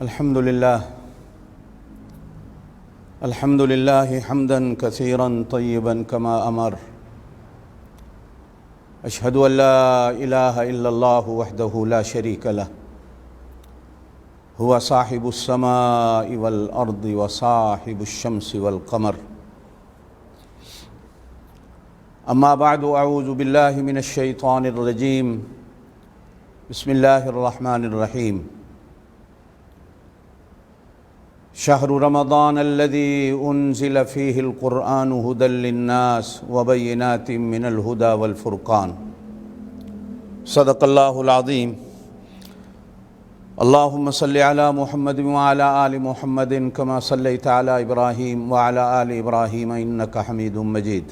الحمد لله حمدا كثيرا طيبا كما أمر. أشهد أن لا إله إلا الله وحده لا شريك له، هو صاحب السماء والأرض وصاحب الشمس والقمر. أما بعد، أعوذ بالله من الشيطان الرجيم. بسم الله الرحمن الرحيم. شهر رمضان الذي أنزل فيه القرآن هدى للناس وبينات من الهدى والفرقان. صدق الله العظيم. اللهم صل على محمد وعلى آل محمد كما صليت على إبراهيم وعلى آل إبراهيم إنك حميد مجيد.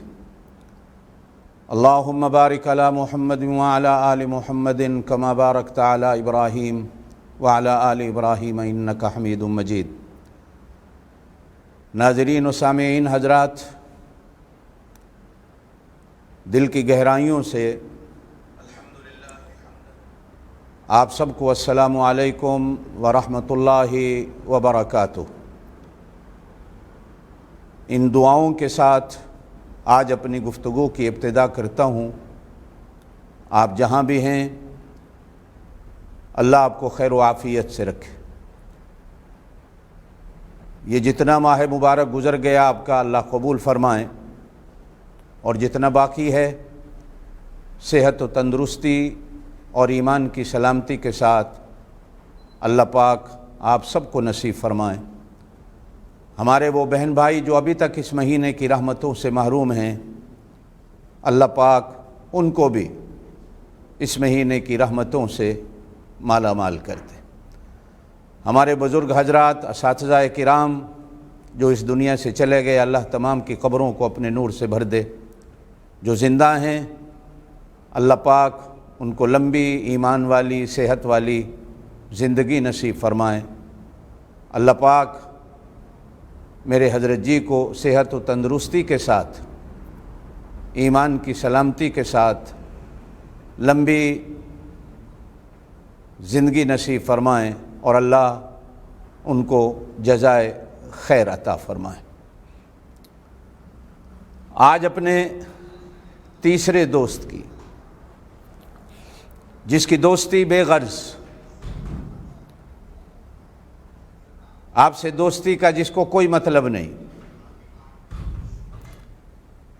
اللهم بارك على محمد وعلى آل محمد كما باركت على إبراهيم وعلى آل إبراهيم إنك حميد مجيد. ناظرین و سامعین حضرات، دل کی گہرائیوں سے آپ سب کو السلام علیکم ورحمۃ اللہ وبرکاتہ. ان دعاؤں کے ساتھ آج اپنی گفتگو کی ابتدا کرتا ہوں. آپ جہاں بھی ہیں، اللہ آپ کو خیر و عافیت سے رکھے. یہ جتنا ماہ مبارک گزر گیا آپ کا اللہ قبول فرمائیں، اور جتنا باقی ہے صحت و تندرستی اور ایمان کی سلامتی کے ساتھ اللہ پاک آپ سب کو نصیب فرمائیں. ہمارے وہ بہن بھائی جو ابھی تک اس مہینے کی رحمتوں سے محروم ہیں، اللہ پاک ان کو بھی اس مہینے کی رحمتوں سے مالا مال کر دے. ہمارے بزرگ حضرات، اساتذہ کرام جو اس دنیا سے چلے گئے، اللہ تمام کی قبروں کو اپنے نور سے بھر دے. جو زندہ ہیں، اللہ پاک ان کو لمبی ایمان والی صحت والی زندگی نصیب فرمائیں. اللہ پاک میرے حضرت جی کو صحت و تندرستی کے ساتھ، ایمان کی سلامتی کے ساتھ لمبی زندگی نصیب فرمائیں، اور اللہ ان کو جزائے خیر عطا فرمائے. آج اپنے تیسرے دوست کی، جس کی دوستی بے غرض، آپ سے دوستی کا جس کو کوئی مطلب نہیں،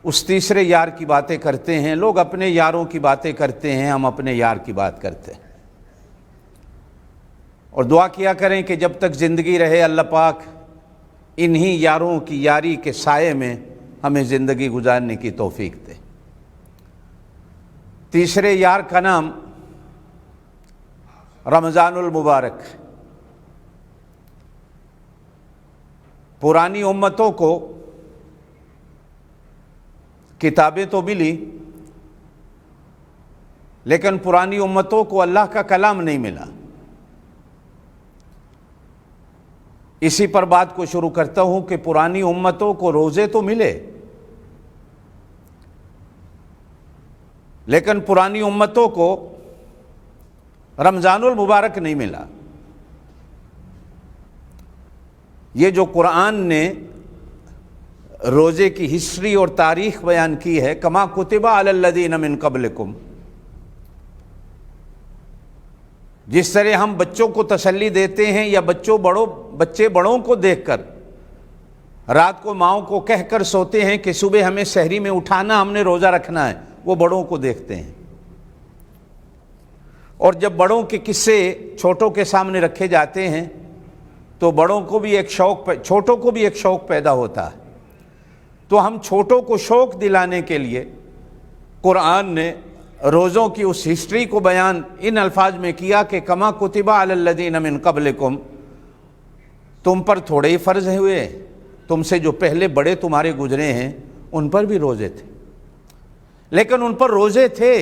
اس تیسرے یار کی باتیں کرتے ہیں. لوگ اپنے یاروں کی باتیں کرتے ہیں، ہم اپنے یار کی بات کرتے ہیں. اور دعا کیا کریں کہ جب تک زندگی رہے اللہ پاک انہی یاروں کی یاری کے سائے میں ہمیں زندگی گزارنے کی توفیق دے. تیسرے یار کا نام رمضان المبارک. پرانی امتوں کو کتابیں تو ملی، لیکن پرانی امتوں کو اللہ کا کلام نہیں ملا. اسی پر بات کو شروع کرتا ہوں کہ پرانی امتوں کو روزے تو ملے، لیکن پرانی امتوں کو رمضان المبارک نہیں ملا. یہ جو قرآن نے روزے کی ہسٹری اور تاریخ بیان کی ہے، کما کتب علی الذین من قبلکم، جس طرح ہم بچوں کو تسلی دیتے ہیں یا بچے بڑوں کو دیکھ کر رات کو ماؤں کو کہہ کر سوتے ہیں کہ صبح ہمیں سحری میں اٹھانا، ہم نے روزہ رکھنا ہے، وہ بڑوں کو دیکھتے ہیں. اور جب بڑوں کے قصے چھوٹوں کے سامنے رکھے جاتے ہیں تو بڑوں کو بھی ایک شوق، چھوٹوں کو بھی ایک شوق پیدا ہوتا ہے. تو ہم چھوٹوں کو شوق دلانے کے لیے قرآن نے روزوں کی اس ہسٹری کو بیان ان الفاظ میں کیا کہ کما کتب علی الذین من قبلکم، تم پر تھوڑے ہی فرض ہوئے، تم سے جو پہلے بڑے تمہارے گزرے ہیں ان پر بھی روزے تھے، لیکن ان پر روزے تھے،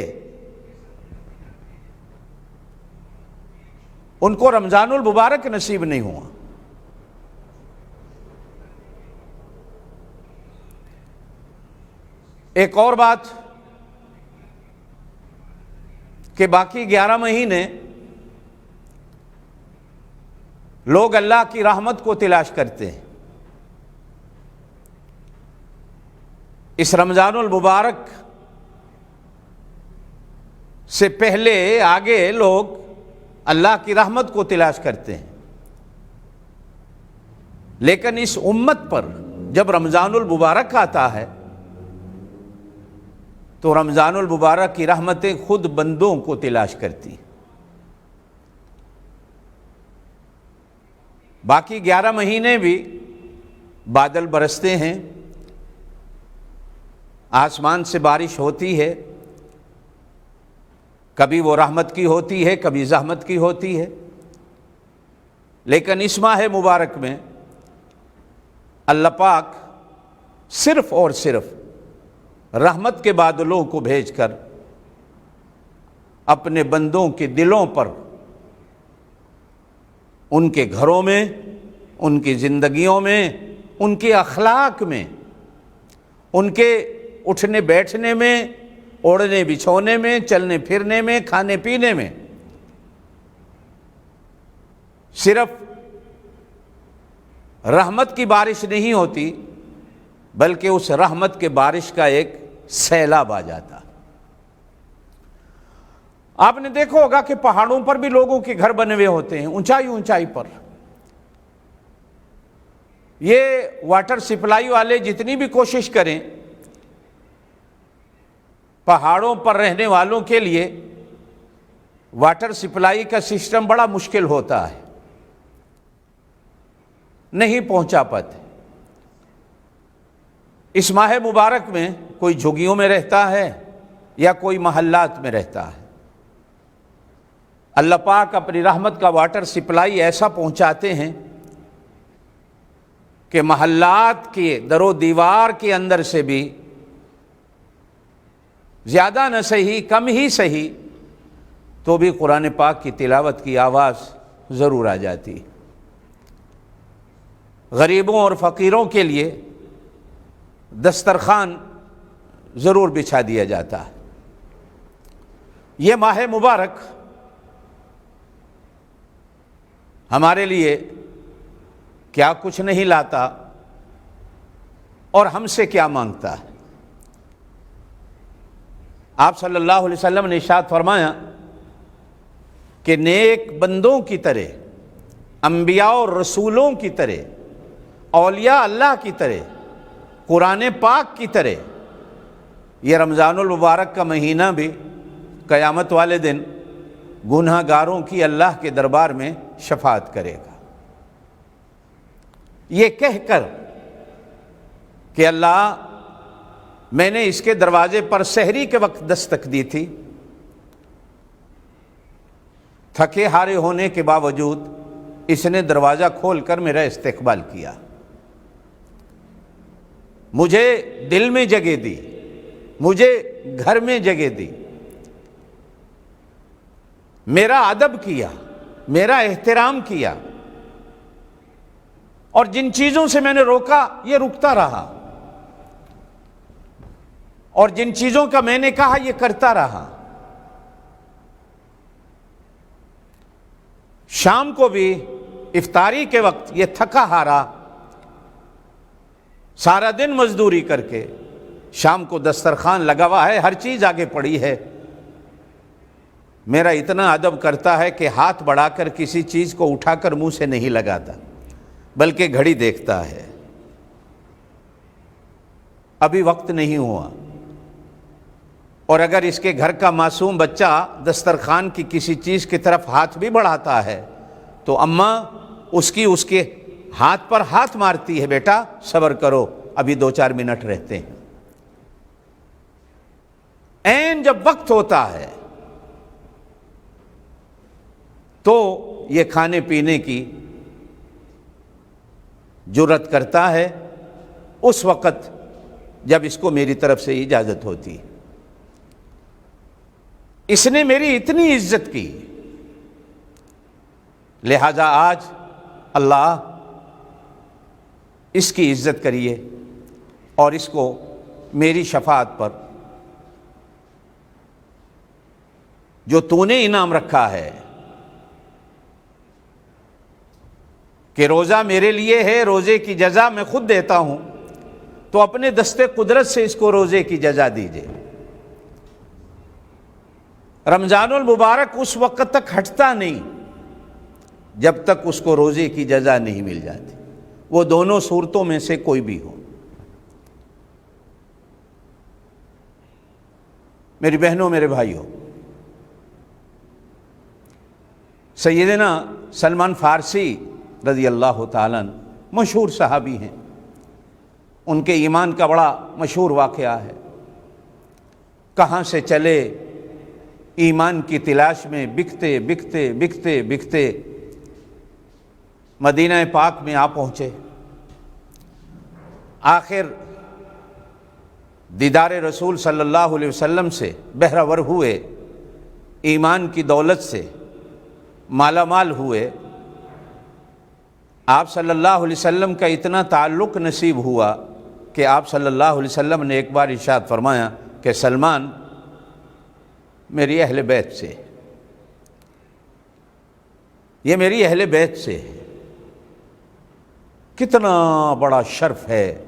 ان کو رمضان المبارک نصیب نہیں ہوا. ایک اور بات کہ باقی 11 مہینے لوگ اللہ کی رحمت کو تلاش کرتے ہیں۔ اس رمضان المبارک سے پہلے آگے لوگ اللہ کی رحمت کو تلاش کرتے ہیں، لیکن اس امت پر جب رمضان المبارک آتا ہے تو رمضان المبارک کی رحمتیں خود بندوں کو تلاش کرتی ہیں۔ باقی 11 مہینے بھی بادل برستے ہیں، آسمان سے بارش ہوتی ہے، کبھی وہ رحمت کی ہوتی ہے، کبھی زحمت کی ہوتی ہے، لیکن اس ماہ مبارک میں اللہ پاک صرف اور صرف رحمت کے بادلوں کو بھیج کر اپنے بندوں کے دلوں پر، ان کے گھروں میں، ان کی زندگیوں میں، ان کے اخلاق میں، ان کے اٹھنے بیٹھنے میں، اوڑھنے بچھونے میں، چلنے پھرنے میں، کھانے پینے میں صرف رحمت کی بارش نہیں ہوتی، بلکہ اس رحمت کے بارش کا ایک سیلاب آ جاتا۔ آپ نے دیکھا ہوگا کہ پہاڑوں پر بھی لوگوں کے گھر بنے ہوئے ہوتے ہیں، اونچائی اونچائی پر۔ یہ واٹر سپلائی والے جتنی بھی کوشش کریں، پہاڑوں پر رہنے والوں کے لیے واٹر سپلائی کا سسٹم بڑا مشکل ہوتا ہے، نہیں پہنچا پاتے۔ اس ماہ مبارک میں کوئی جھگیوں میں رہتا ہے یا کوئی محلات میں رہتا ہے، اللہ پاک اپنی رحمت کا واٹر سپلائی ایسا پہنچاتے ہیں کہ محلات کے در و دیوار کے اندر سے بھی زیادہ نہ صحیح، کم ہی صحیح، تو بھی قرآن پاک کی تلاوت کی آواز ضرور آ جاتی۔ غریبوں اور فقیروں کے لیے دسترخوان ضرور بچھا دیا جاتا ہے۔ یہ ماہ مبارک ہمارے لیے کیا کچھ نہیں لاتا اور ہم سے کیا مانگتا ہے۔ آپ صلی اللہ علیہ وسلم نے ارشاد فرمایا کہ نیک بندوں کی طرح، انبیاء اور رسولوں کی طرح، اولیاء اللہ کی طرح، قرآن پاک کی طرح یہ رمضان المبارک کا مہینہ بھی قیامت والے دن گناہ گاروں کی اللہ کے دربار میں شفاعت کرے گا، یہ کہہ کر کہ اللہ، میں نے اس کے دروازے پر سحری کے وقت دستک دی تھی، تھکے ہارے ہونے کے باوجود اس نے دروازہ کھول کر میرا استقبال کیا، مجھے دل میں جگہ دی، مجھے گھر میں جگہ دی، میرا ادب کیا، میرا احترام کیا، اور جن چیزوں سے میں نے روکا یہ رکتا رہا، اور جن چیزوں کا میں نے کہا یہ کرتا رہا۔ شام کو بھی افطاری کے وقت یہ تھکا ہارا سارا دن مزدوری کر کے شام کو دسترخوان لگا ہوا ہے، ہر چیز آگے پڑی ہے، میرا اتنا ادب کرتا ہے کہ ہاتھ بڑھا کر کسی چیز کو اٹھا کر منہ سے نہیں لگاتا، بلکہ گھڑی دیکھتا ہے، ابھی وقت نہیں ہوا۔ اور اگر اس کے گھر کا معصوم بچہ دسترخوان کی کسی چیز کی طرف ہاتھ بھی بڑھاتا ہے تو اماں اس کے ہاتھ پر ہاتھ مارتی ہے، بیٹا صبر کرو، ابھی 2-4 منٹ رہتے ہیں۔ عین جب وقت ہوتا ہے تو یہ کھانے پینے کی جرأت کرتا ہے، اس وقت جب اس کو میری طرف سے اجازت ہوتی ہے۔ اس نے میری اتنی عزت کی، لہذا آج اللہ اس کی عزت کریے اور اس کو میری شفاعت پر جو تو نے انعام رکھا ہے کہ روزہ میرے لیے ہے، روزے کی جزا میں خود دیتا ہوں، تو اپنے دستے قدرت سے اس کو روزے کی جزا دیجیے۔ رمضان المبارک اس وقت تک ہٹتا نہیں جب تک اس کو روزے کی جزا نہیں مل جاتی، وہ دونوں صورتوں میں سے کوئی بھی ہو۔ میری بہنوں، میرے بھائیوں، سیدنا سلمان فارسی رضی اللہ تعالیٰ عنہ مشہور صحابی ہیں، ان کے ایمان کا بڑا مشہور واقعہ ہے۔ کہاں سے چلے ایمان کی تلاش میں، بکتے بکتے بکتے بکتے مدینہ پاک میں آ پہنچے۔ آخر دیدار رسول صلی اللہ علیہ وسلم سے بہرہ ور ہوئے، ایمان کی دولت سے مالا مال ہوئے۔ آپ صلی اللہ علیہ وسلم کا اتنا تعلق نصیب ہوا کہ آپ صلی اللہ علیہ وسلم نے ایک بار ارشاد فرمایا کہ سلمان میری اہل بیت سے، یہ میری اہل بیت سے ہے۔ کتنا بڑا شرف ہے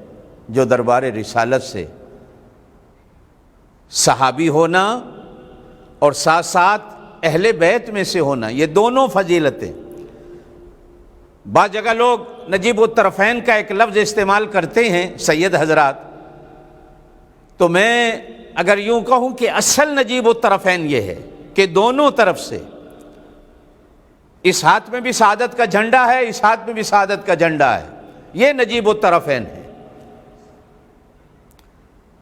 جو دربار رسالت سے صحابی ہونا اور ساتھ ساتھ اہل بیت میں سے ہونا، یہ دونوں فضیلتیں۔ بعض جگہ لوگ نجیب الطرفین کا ایک لفظ استعمال کرتے ہیں سید حضرات، تو میں اگر یوں کہوں کہ اصل نجیب الطرفین یہ ہے کہ دونوں طرف سے، اس ہاتھ میں بھی سعادت کا جھنڈا ہے، اس ہاتھ میں بھی سعادت کا جھنڈا ہے، یہ نجیب الطرفین ہے۔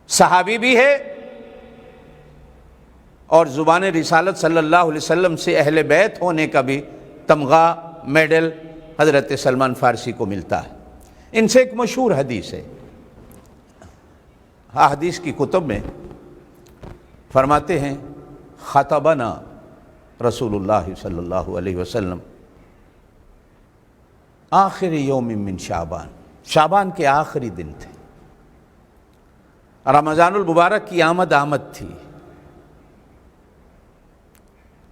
صحابی بھی ہے اور زبان رسالت صلی اللہ علیہ وسلم سے اہل بیت ہونے کا بھی تمغہ، میڈل حضرت سلمان فارسی کو ملتا ہے۔ ان سے ایک مشہور حدیث ہے، حدیث کی کتب میں فرماتے ہیں خطبنا رسول اللہ صلی اللہ علیہ وسلم آخر یوم من شعبان، شعبان کے آخری دن تھے، رمضان المبارک کی آمد تھی۔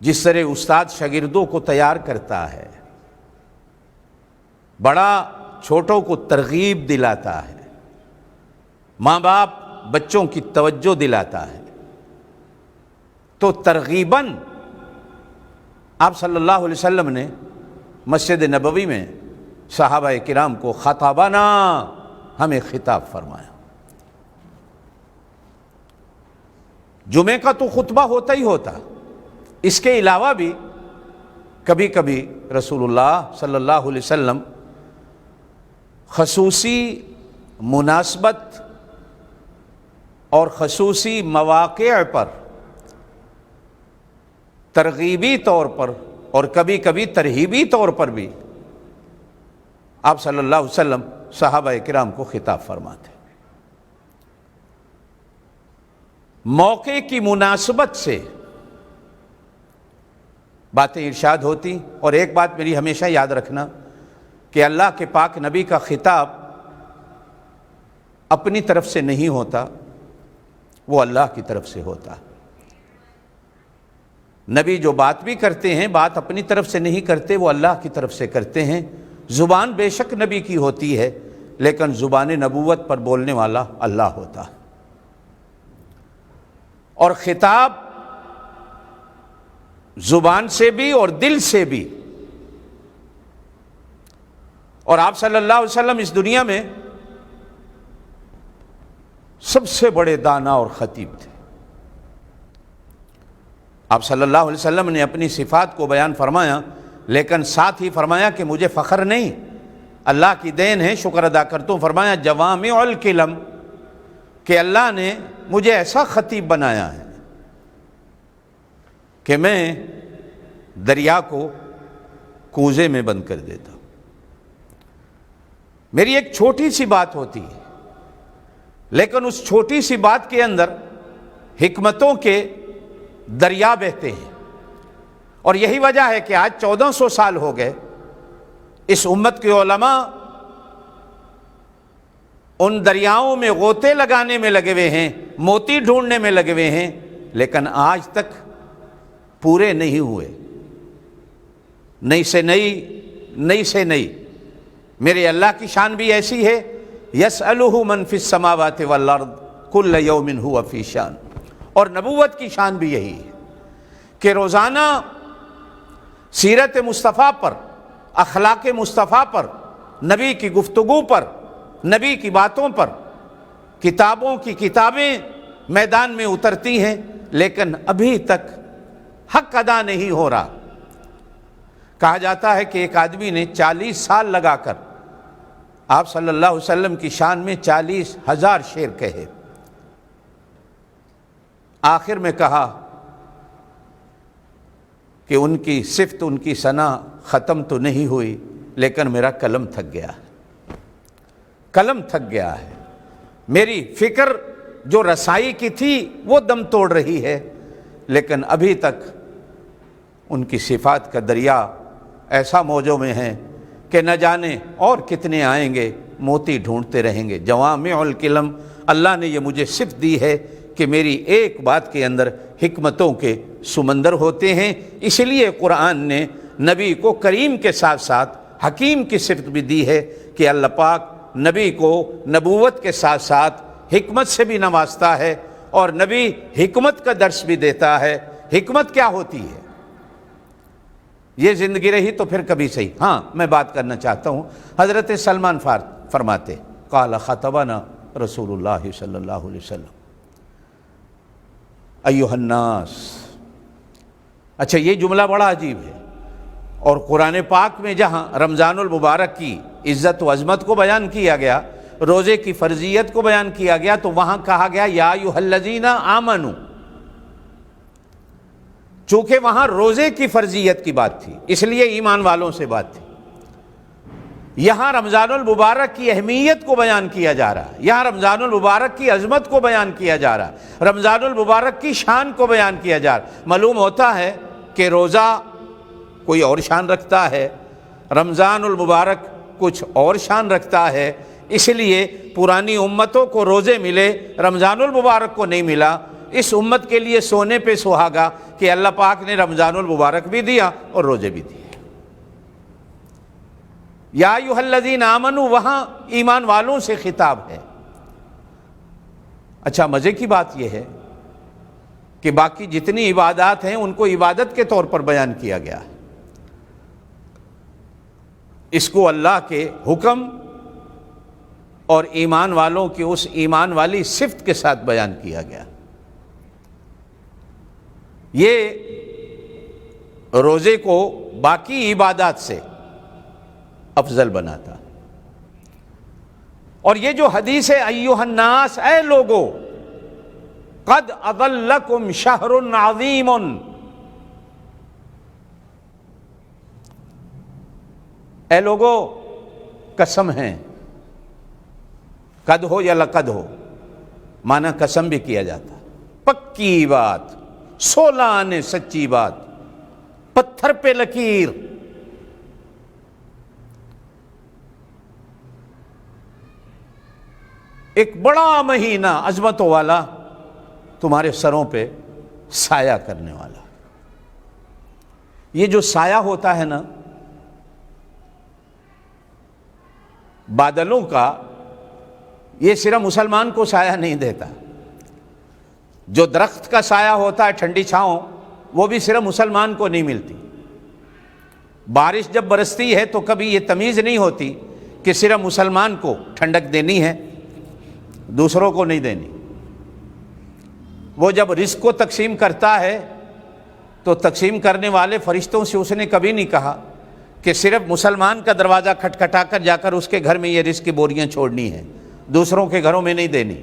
جس طرح استاد شاگردوں کو تیار کرتا ہے، بڑا چھوٹوں کو ترغیب دلاتا ہے، ماں باپ بچوں کی توجہ دلاتا ہے، تو ترغیباً آپ صلی اللہ علیہ وسلم نے مسجد نبوی میں صحابہ کرام کو خطبنا، ہمیں خطاب فرمایا۔ جمعے کا تو خطبہ ہوتا ہی ہوتا، اس کے علاوہ بھی کبھی کبھی رسول اللہ صلی اللہ علیہ وسلم خصوصی مناسبت اور خصوصی مواقع پر ترغیبی طور پر اور کبھی کبھی ترہیبی طور پر بھی آپ صلی اللہ علیہ وسلم صحابہ کرام کو خطاب فرماتے۔ موقع کی مناسبت سے باتیں ارشاد ہوتی، اور ایک بات میری ہمیشہ یاد رکھنا کہ اللہ کے پاک نبی کا خطاب اپنی طرف سے نہیں ہوتا، وہ اللہ کی طرف سے ہوتا۔ نبی جو بات بھی کرتے ہیں، بات اپنی طرف سے نہیں کرتے، وہ اللہ کی طرف سے کرتے ہیں۔ زبان بے شک نبی کی ہوتی ہے، لیکن زبان نبوت پر بولنے والا اللہ ہوتا ہے۔ اور خطاب زبان سے بھی اور دل سے بھی، اور آپ صلی اللہ علیہ وسلم اس دنیا میں سب سے بڑے دانا اور خطیب تھے۔ آپ صلی اللہ علیہ وسلم نے اپنی صفات کو بیان فرمایا، لیکن ساتھ ہی فرمایا کہ مجھے فخر نہیں، اللہ کی دین ہے، شکر ادا کرتا ہوں۔ فرمایا جوامع الکلم، کہ اللہ نے مجھے ایسا خطیب بنایا ہے کہ میں دریا کو کوزے میں بند کر دیتا ہوں۔ میری ایک چھوٹی سی بات ہوتی ہے، لیکن اس چھوٹی سی بات کے اندر حکمتوں کے دریا بہتے ہیں۔ اور یہی وجہ ہے کہ آج 1400 سال ہو گئے اس امت کے علماء ان دریاؤں میں غوطے لگانے میں لگے ہوئے ہیں، موتی ڈھونڈنے میں لگے ہوئے ہیں، لیکن آج تک پورے نہیں ہوئے۔ نئی سے نئی میرے اللہ کی شان بھی ایسی ہے، یسألہ من فی السماوات والارض کل یوم ھو فی شان، اور نبوت کی شان بھی یہی ہے کہ روزانہ سیرت مصطفیٰ پر، اخلاق مصطفیٰ پر، نبی کی گفتگو پر، نبی کی باتوں پر کتابوں کی کتابیں میدان میں اترتی ہیں، لیکن ابھی تک حق ادا نہیں ہو رہا۔ کہا جاتا ہے کہ ایک آدمی نے 40 سال لگا کر آپ صلی اللہ علیہ وسلم کی شان میں 40,000 شعر کہے، آخر میں کہا کہ ان کی صفت، ان کی ثنا ختم تو نہیں ہوئی، لیکن میرا قلم تھک گیا ہے، قلم تھک گیا ہے، میری فکر جو رسائی کی تھی وہ دم توڑ رہی ہے، لیکن ابھی تک ان کی صفات کا دریا ایسا موجوں میں ہے کہ نہ جانے اور کتنے آئیں گے، موتی ڈھونڈتے رہیں گے۔ جوامع الکلم، اللہ نے یہ مجھے صفت دی ہے کہ میری ایک بات کے اندر حکمتوں کے سمندر ہوتے ہیں، اس لیے قرآن نے نبی کو کریم کے ساتھ ساتھ حکیم کی صفت بھی دی ہے کہ اللہ پاک نبی کو نبوت کے ساتھ ساتھ حکمت سے بھی نوازتا ہے، اور نبی حکمت کا درس بھی دیتا ہے۔ حکمت کیا ہوتی ہے؟ یہ زندگی رہی تو پھر کبھی صحیح۔ ہاں، میں بات کرنا چاہتا ہوں، حضرت سلمان فرماتے قال خطبنا رسول اللہ صلی اللہ علیہ وسلم ایھا الناس۔ اچھا، یہ جملہ بڑا عجیب ہے، اور قرآن پاک میں جہاں رمضان المبارک کی عزت و عظمت کو بیان کیا گیا، روزے کی فرضیت کو بیان کیا گیا، تو وہاں کہا گیا یا ایھا الذین آمنوا، چونکہ وہاں روزے کی فرضیت کی بات تھی، اس لیے ایمان والوں سے بات تھی۔ یہاں رمضان المبارک کی اہمیت کو بیان کیا جا رہا ہے، یہاں رمضان المبارک کی عظمت کو بیان کیا جا رہا ہے، رمضان المبارک کی شان کو بیان کیا جا رہا ہے۔ معلوم ہوتا ہے کہ روزہ کوئی اور شان رکھتا ہے، رمضان المبارک کچھ اور شان رکھتا ہے، اس لیے پرانی امتوں کو روزے ملے، رمضان المبارک کو نہیں ملا۔ اس امت کے لیے سونے پہ سہاگا کہ اللہ پاک نے رمضان المبارک بھی دیا اور روزے بھی دیے۔ یا ایھا الذین آمنوا، وہاں ایمان والوں سے خطاب ہے۔ اچھا، مزے کی بات یہ ہے کہ باقی جتنی عبادات ہیں ان کو عبادت کے طور پر بیان کیا گیا ہے، اس کو اللہ کے حکم اور ایمان والوں کی اس ایمان والی صفت کے ساتھ بیان کیا گیا۔ یہ روزے کو باقی عبادات سے افضل بناتا، اور یہ جو حدیث ہے ایھا الناس، اے لوگو، قد اضلکم شہر عظیم، اے لوگو، قسم ہے، قد ہو یا لقد ہو، معنی قسم بھی کیا جاتا، پکی بات، 16 آنے سچی بات، پتھر پہ لکیر، ایک بڑا مہینہ عظمتوں والا تمہارے سروں پہ سایہ کرنے والا۔ یہ جو سایہ ہوتا ہے نا بادلوں کا، یہ صرف مسلمان کو سایہ نہیں دیتا۔ جو درخت کا سایہ ہوتا ہے، ٹھنڈی چھاؤں، وہ بھی صرف مسلمان کو نہیں ملتی۔ بارش جب برستی ہے تو کبھی یہ تمیز نہیں ہوتی کہ صرف مسلمان کو ٹھنڈک دینی ہے، دوسروں کو نہیں دینی۔ وہ جب رزق کو تقسیم کرتا ہے تو تقسیم کرنے والے فرشتوں سے اس نے کبھی نہیں کہا کہ صرف مسلمان کا دروازہ کھٹکھٹا کر جا کر اس کے گھر میں یہ رزق کی بوریاں چھوڑنی ہیں، دوسروں کے گھروں میں نہیں دینی۔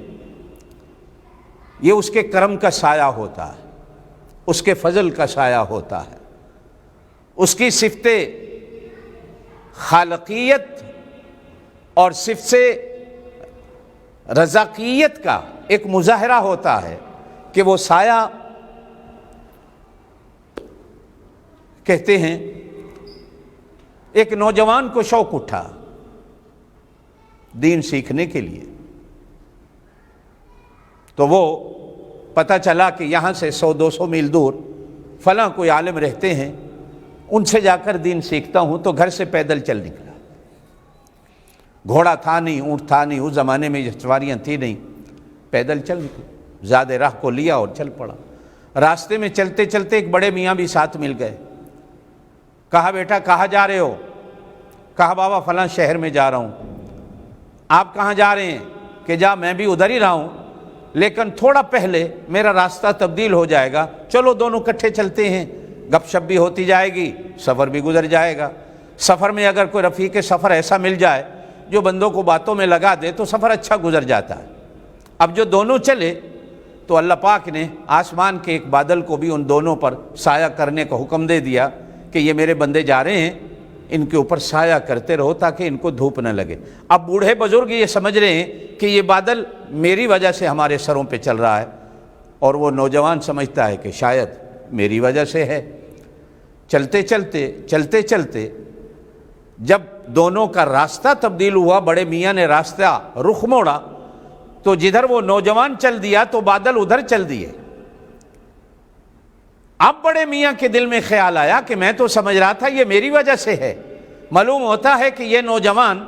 یہ اس کے کرم کا سایہ ہوتا ہے، اس کے فضل کا سایہ ہوتا ہے، اس کی صفت خالقیت اور صفت رزاقیت کا ایک مظاہرہ ہوتا ہے کہ وہ سایہ کہتے ہیں ایک نوجوان کو شوق اٹھا دین سیکھنے کے لیے، تو وہ پتہ چلا کہ یہاں سے 100-200 میل دور فلاں کوئی عالم رہتے ہیں، ان سے جا کر دین سیکھتا ہوں، تو گھر سے پیدل چل نکلا۔ گھوڑا تھا نہیں، اونٹ تھا نہیں، اس زمانے میں یہ سواریاں تھی نہیں، پیدل چل نکلے، زیادہ راہ کو لیا اور چل پڑا۔ راستے میں چلتے چلتے ایک بڑے میاں بھی ساتھ مل گئے۔ کہا بیٹا کہاں جا رہے ہو؟ کہا بابا فلاں شہر میں جا رہا ہوں۔ آپ کہاں جا رہے ہیں؟ کہ جا میں بھی ادھر ہی رہا ہوں، لیکن تھوڑا پہلے میرا راستہ تبدیل ہو جائے گا، چلو دونوں کٹھے چلتے ہیں، گپ شپ بھی ہوتی جائے گی، سفر بھی گزر جائے گا۔ سفر میں اگر کوئی رفیق سفر ایسا مل جائے جو بندوں کو باتوں میں لگا دے تو سفر اچھا گزر جاتا ہے۔ اب جو دونوں چلے تو اللہ پاک نے آسمان کے ایک بادل کو بھی ان دونوں پر سایہ کرنے کا حکم دے دیا کہ یہ میرے بندے جا رہے ہیں، ان کے اوپر سایہ کرتے رہو تاکہ ان کو دھوپ نہ لگے۔ اب بوڑھے بزرگ یہ سمجھ رہے ہیں کہ یہ بادل میری وجہ سے ہمارے سروں پہ چل رہا ہے، اور وہ نوجوان سمجھتا ہے کہ شاید میری وجہ سے ہے۔ چلتے چلتے جب دونوں کا راستہ تبدیل ہوا، بڑے میاں نے راستہ رخ موڑا تو جدھر وہ نوجوان چل دیا تو بادل ادھر چل دیے۔ اب بڑے میاں کے دل میں خیال آیا کہ میں تو سمجھ رہا تھا یہ میری وجہ سے ہے، معلوم ہوتا ہے کہ یہ نوجوان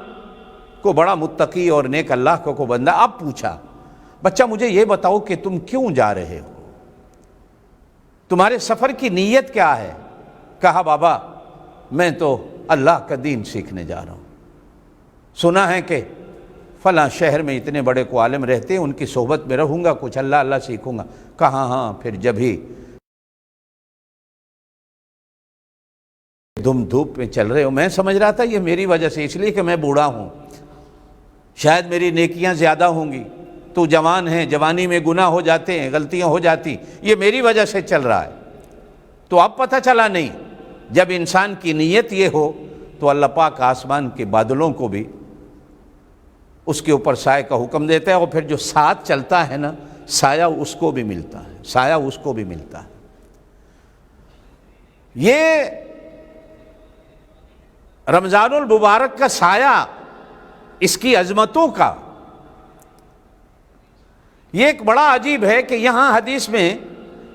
کو بڑا متقی اور نیک اللہ کو بندہ۔ اب پوچھا بچہ مجھے یہ بتاؤ کہ تم کیوں جا رہے ہو، تمہارے سفر کی نیت کیا ہے؟ کہا بابا میں تو اللہ کا دین سیکھنے جا رہا ہوں، سنا ہے کہ فلاں شہر میں اتنے بڑے کو عالم رہتے ہیں، ان کی صحبت میں رہوں گا، کچھ اللہ سیکھوں گا۔ کہا ہاں پھر جب ہی دم دھوپ میں چل رہے ہو، میں سمجھ رہا تھا یہ میری وجہ سے، اس لیے کہ میں بوڑھا ہوں، شاید میری نیکیاں زیادہ ہوں گی، تو جوان ہے، جوانی میں گناہ ہو جاتے ہیں، غلطیاں ہو جاتی، یہ میری وجہ سے چل رہا ہے۔ تو اب پتہ چلا نہیں، جب انسان کی نیت یہ ہو تو اللہ پاک آسمان کے بادلوں کو بھی اس کے اوپر سائے کا حکم دیتا ہے، اور پھر جو ساتھ چلتا ہے نا سایہ اس کو بھی ملتا ہے، سایہ اس کو بھی ملتا ہے۔ یہ رمضان المبارک کا سایہ، اس کی عظمتوں کا یہ ایک بڑا عجیب ہے کہ یہاں حدیث میں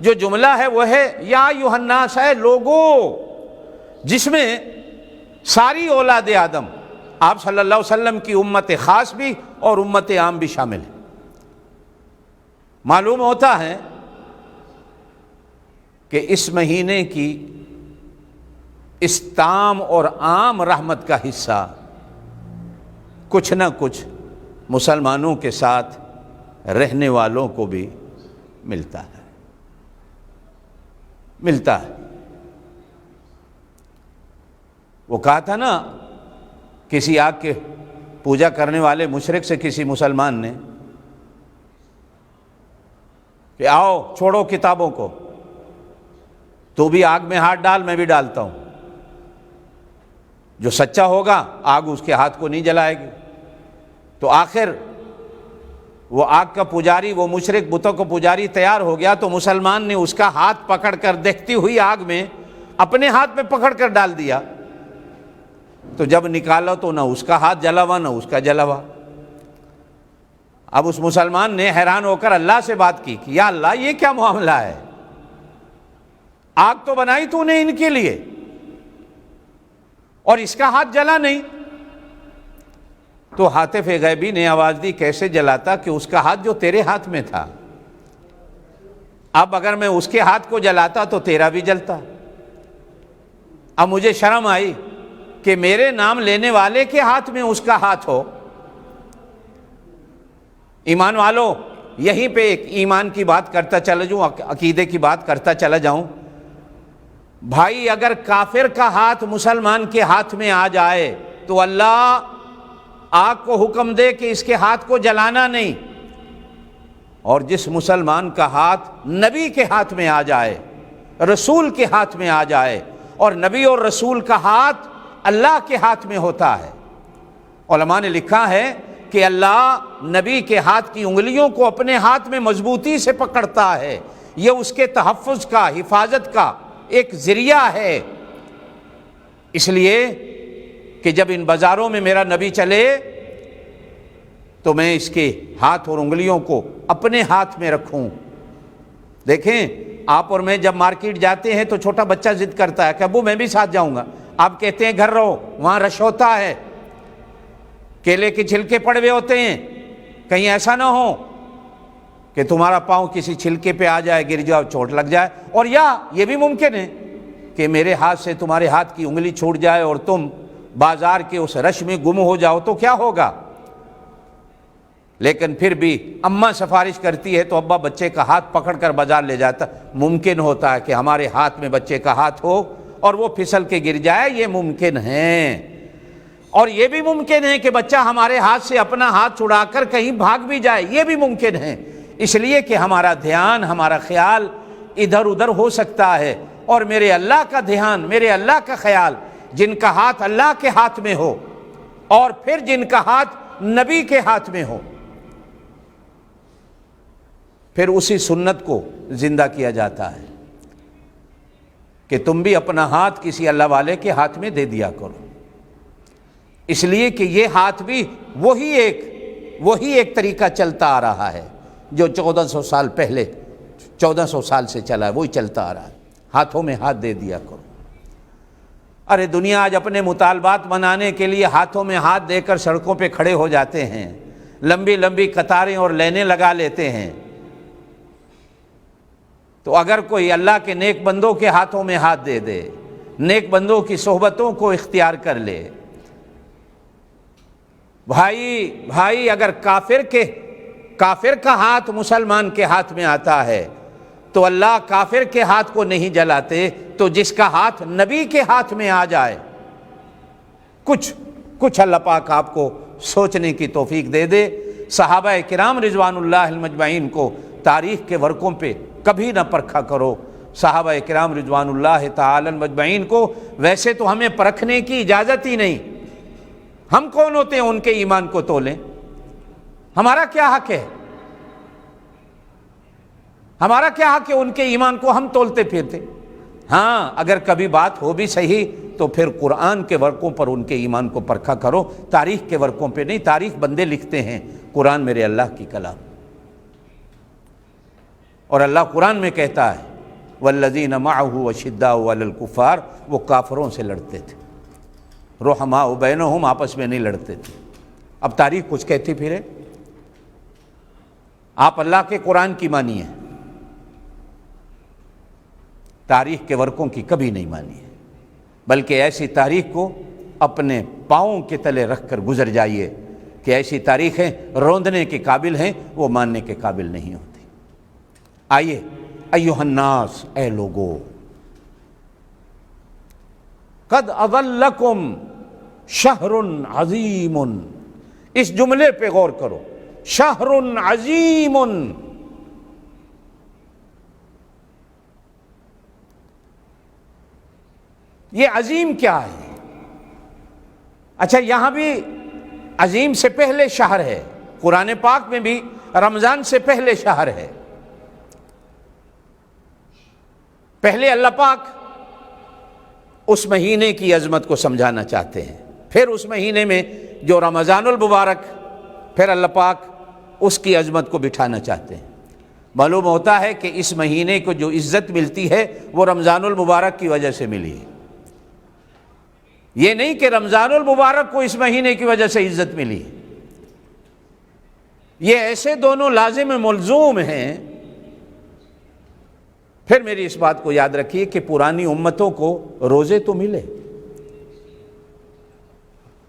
جو جملہ ہے وہ ہے یا ایھا الناس، ہے لوگوں، جس میں ساری اولاد آدم، آپ صلی اللہ علیہ وسلم کی امت خاص بھی اور امت عام بھی شامل ہے۔ معلوم ہوتا ہے کہ اس مہینے کی اس تام اور عام رحمت کا حصہ کچھ نہ کچھ مسلمانوں کے ساتھ رہنے والوں کو بھی ملتا ہے۔ وہ کہا تھا نا کسی آگ کے پوجا کرنے والے مشرک سے کسی مسلمان نے کہ آؤ چھوڑو کتابوں کو، تو بھی آگ میں ہاتھ ڈال، میں بھی ڈالتا ہوں، جو سچا ہوگا آگ اس کے ہاتھ کو نہیں جلائے گی۔ تو آخر وہ آگ کا پجاری، وہ مشرک بتوں کا پجاری تیار ہو گیا، تو مسلمان نے اس کا ہاتھ پکڑ کر دیکھتی ہوئی آگ میں اپنے ہاتھ میں پکڑ کر ڈال دیا، تو جب نکالا تو نہ اس کا ہاتھ جلا ہوا نہ اس کا جلا ہوا۔ اب اس مسلمان نے حیران ہو کر اللہ سے بات کی کہ یا اللہ یہ کیا معاملہ ہے، آگ تو بنائی تو نے ان کے لیے اور اس کا ہاتھ جلا نہیں۔ تو ہاتف غیبی نے آواز دی کیسے جلاتا کہ اس کا ہاتھ جو تیرے ہاتھ میں تھا، اب اگر میں اس کے ہاتھ کو جلاتا تو تیرا بھی جلتا۔ اب مجھے شرم آئی کہ میرے نام لینے والے کے ہاتھ میں اس کا ہاتھ ہو۔ ایمان والو، یہیں پہ ایک ایمان کی بات کرتا چلا جاؤں، عقیدے کی بات کرتا چلا جاؤں۔ بھائی اگر کافر کا ہاتھ مسلمان کے ہاتھ میں آ جائے تو اللہ آگ کو حکم دے کہ اس کے ہاتھ کو جلانا نہیں، اور جس مسلمان کا ہاتھ نبی کے ہاتھ میں آ جائے، رسول کے ہاتھ میں آ جائے، اور نبی اور رسول کا ہاتھ اللہ کے ہاتھ میں ہوتا ہے، علماء نے لکھا ہے کہ اللہ نبی کے ہاتھ کی انگلیوں کو اپنے ہاتھ میں مضبوطی سے پکڑتا ہے، یہ اس کے تحفظ کا، حفاظت کا ایک ذریعہ ہے۔ اس لیے کہ جب ان بازاروں میں میرا نبی چلے تو میں اس کے ہاتھ اور انگلیوں کو اپنے ہاتھ میں رکھوں۔ دیکھیں آپ اور میں جب مارکیٹ جاتے ہیں تو چھوٹا بچہ ضد کرتا ہے کہ ابو میں بھی ساتھ جاؤں گا، آپ کہتے ہیں گھر رہو، وہاں رش ہوتا ہے، کیلے کے چھلکے پڑے ہوئے ہوتے ہیں، کہیں ایسا نہ ہو کہ تمہارا پاؤں کسی چھلکے پہ آ جائے، گر جاؤ، چوٹ لگ جائے، اور یا یہ بھی ممکن ہے کہ میرے ہاتھ سے تمہارے ہاتھ کی انگلی چھوٹ جائے اور تم بازار کے اس رش میں گم ہو جاؤ، تو کیا ہوگا؟ لیکن پھر بھی اماں سفارش کرتی ہے تو ابا بچے کا ہاتھ پکڑ کر بازار لے جاتا۔ ممکن ہوتا ہے کہ ہمارے ہاتھ میں بچے کا ہاتھ ہو اور وہ پھسل کے گر جائے، یہ ممکن ہے۔ اور یہ بھی ممکن ہے کہ بچہ ہمارے ہاتھ سے اپنا ہاتھ چھڑا کر کہیں بھاگ بھی جائے، یہ بھی ممکن ہے، اس لیے کہ ہمارا دھیان، ہمارا خیال ادھر ادھر ہو سکتا ہے۔ اور میرے اللہ کا دھیان، میرے اللہ کا خیال، جن کا ہاتھ اللہ کے ہاتھ میں ہو اور پھر جن کا ہاتھ نبی کے ہاتھ میں ہو، پھر اسی سنت کو زندہ کیا جاتا ہے کہ تم بھی اپنا ہاتھ کسی اللہ والے کے ہاتھ میں دے دیا کرو، اس لیے کہ یہ ہاتھ بھی وہی ایک طریقہ چلتا آ رہا ہے جو 1400 سال پہلے، 1400 سال سے چلا ہے، وہی چلتا آ رہا ہے۔ ہاتھوں میں ہاتھ دے دیا کرو۔ ارے دنیا آج اپنے مطالبات منانے کے لیے ہاتھوں میں ہاتھ دے کر سڑکوں پہ کھڑے ہو جاتے ہیں، لمبی لمبی قطاریں اور لائنیں لگا لیتے ہیں۔ تو اگر کوئی اللہ کے نیک بندوں کے ہاتھوں میں ہاتھ دے دے، نیک بندوں کی صحبتوں کو اختیار کر لے، بھائی اگر کافر کا ہاتھ مسلمان کے ہاتھ میں آتا ہے تو اللہ کافر کے ہاتھ کو نہیں جلاتے، تو جس کا ہاتھ نبی کے ہاتھ میں آ جائے، کچھ اللہ پاک آپ کو سوچنے کی توفیق دے دے۔ صحابہ کرام رضوان اللہ مجمعین کو تاریخ کے ورقوں پہ کبھی نہ پرکھا کرو۔ صحابہ کرام رضوان اللہ تعالی مجمعین کو ویسے تو ہمیں پرکھنے کی اجازت ہی نہیں، ہم کون ہوتے ہیں ان کے ایمان کو تولیں؟ ہمارا کیا حق ہے؟ ہمارا کیا حق ہے ان کے ایمان کو ہم تولتے پھرتے؟ ہاں اگر کبھی بات ہو بھی صحیح تو پھر قرآن کے ورقوں پر ان کے ایمان کو پرکھا کرو، تاریخ کے ورقوں پہ نہیں۔ تاریخ بندے لکھتے ہیں، قرآن میرے اللہ کی کلام۔ اور اللہ قرآن میں کہتا ہے والذین معہ اشداء علی الکفار، وہ کافروں سے لڑتے تھے، رحماء بینہم، آپس میں نہیں لڑتے تھے۔ اب تاریخ کچھ کہتی پھرے، آپ اللہ کے قرآن کی مانیے، تاریخ کے ورقوں کی کبھی نہیں مانیے، بلکہ ایسی تاریخ کو اپنے پاؤں کے تلے رکھ کر گزر جائیے کہ ایسی تاریخیں روندنے کے قابل ہیں، وہ ماننے کے قابل نہیں ہوتی۔ آئیے ایھا الناس، اے لوگو، قد اضلکم شہر عظیم، اس جملے پہ غور کرو، شہر عظیم، یہ عظیم کیا ہے؟ اچھا یہاں بھی عظیم سے پہلے شہر ہے، قرآن پاک میں بھی رمضان سے پہلے شہر ہے۔ پہلے اللہ پاک اس مہینے کی عظمت کو سمجھانا چاہتے ہیں، پھر اس مہینے میں جو رمضان المبارک، پھر اللہ پاک اس کی عظمت کو بٹھانا چاہتے ہیں۔ معلوم ہوتا ہے کہ اس مہینے کو جو عزت ملتی ہے وہ رمضان المبارک کی وجہ سے ملی ہے، یہ نہیں کہ رمضان المبارک کو اس مہینے کی وجہ سے عزت ملی۔ یہ ایسے دونوں لازم ملزوم ہیں۔ پھر میری اس بات کو یاد رکھیے کہ پرانی امتوں کو روزے تو ملے،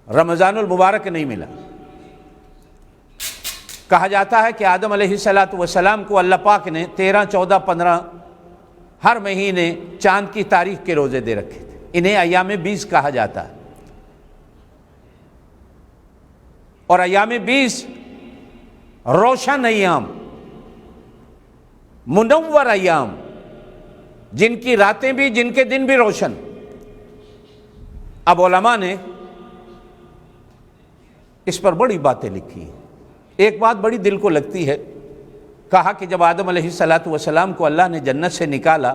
رمضان المبارک نہیں ملا۔ کہا جاتا ہے کہ آدم علیہ السلام کو اللہ پاک نے 13، 14، 15 ہر مہینے چاند کی تاریخ کے روزے دے رکھے تھے، انہیں ایام 20 کہا جاتا ہے۔ اور ایام 20 روشن ایام، منور ایام، جن کی راتیں بھی، جن کے دن بھی روشن۔ اب علماء نے اس پر بڑی باتیں لکھی ہیں۔ ایک بات بڑی دل کو لگتی ہے، کہا کہ جب آدم علیہ السلام کو اللہ نے جنت سے نکالا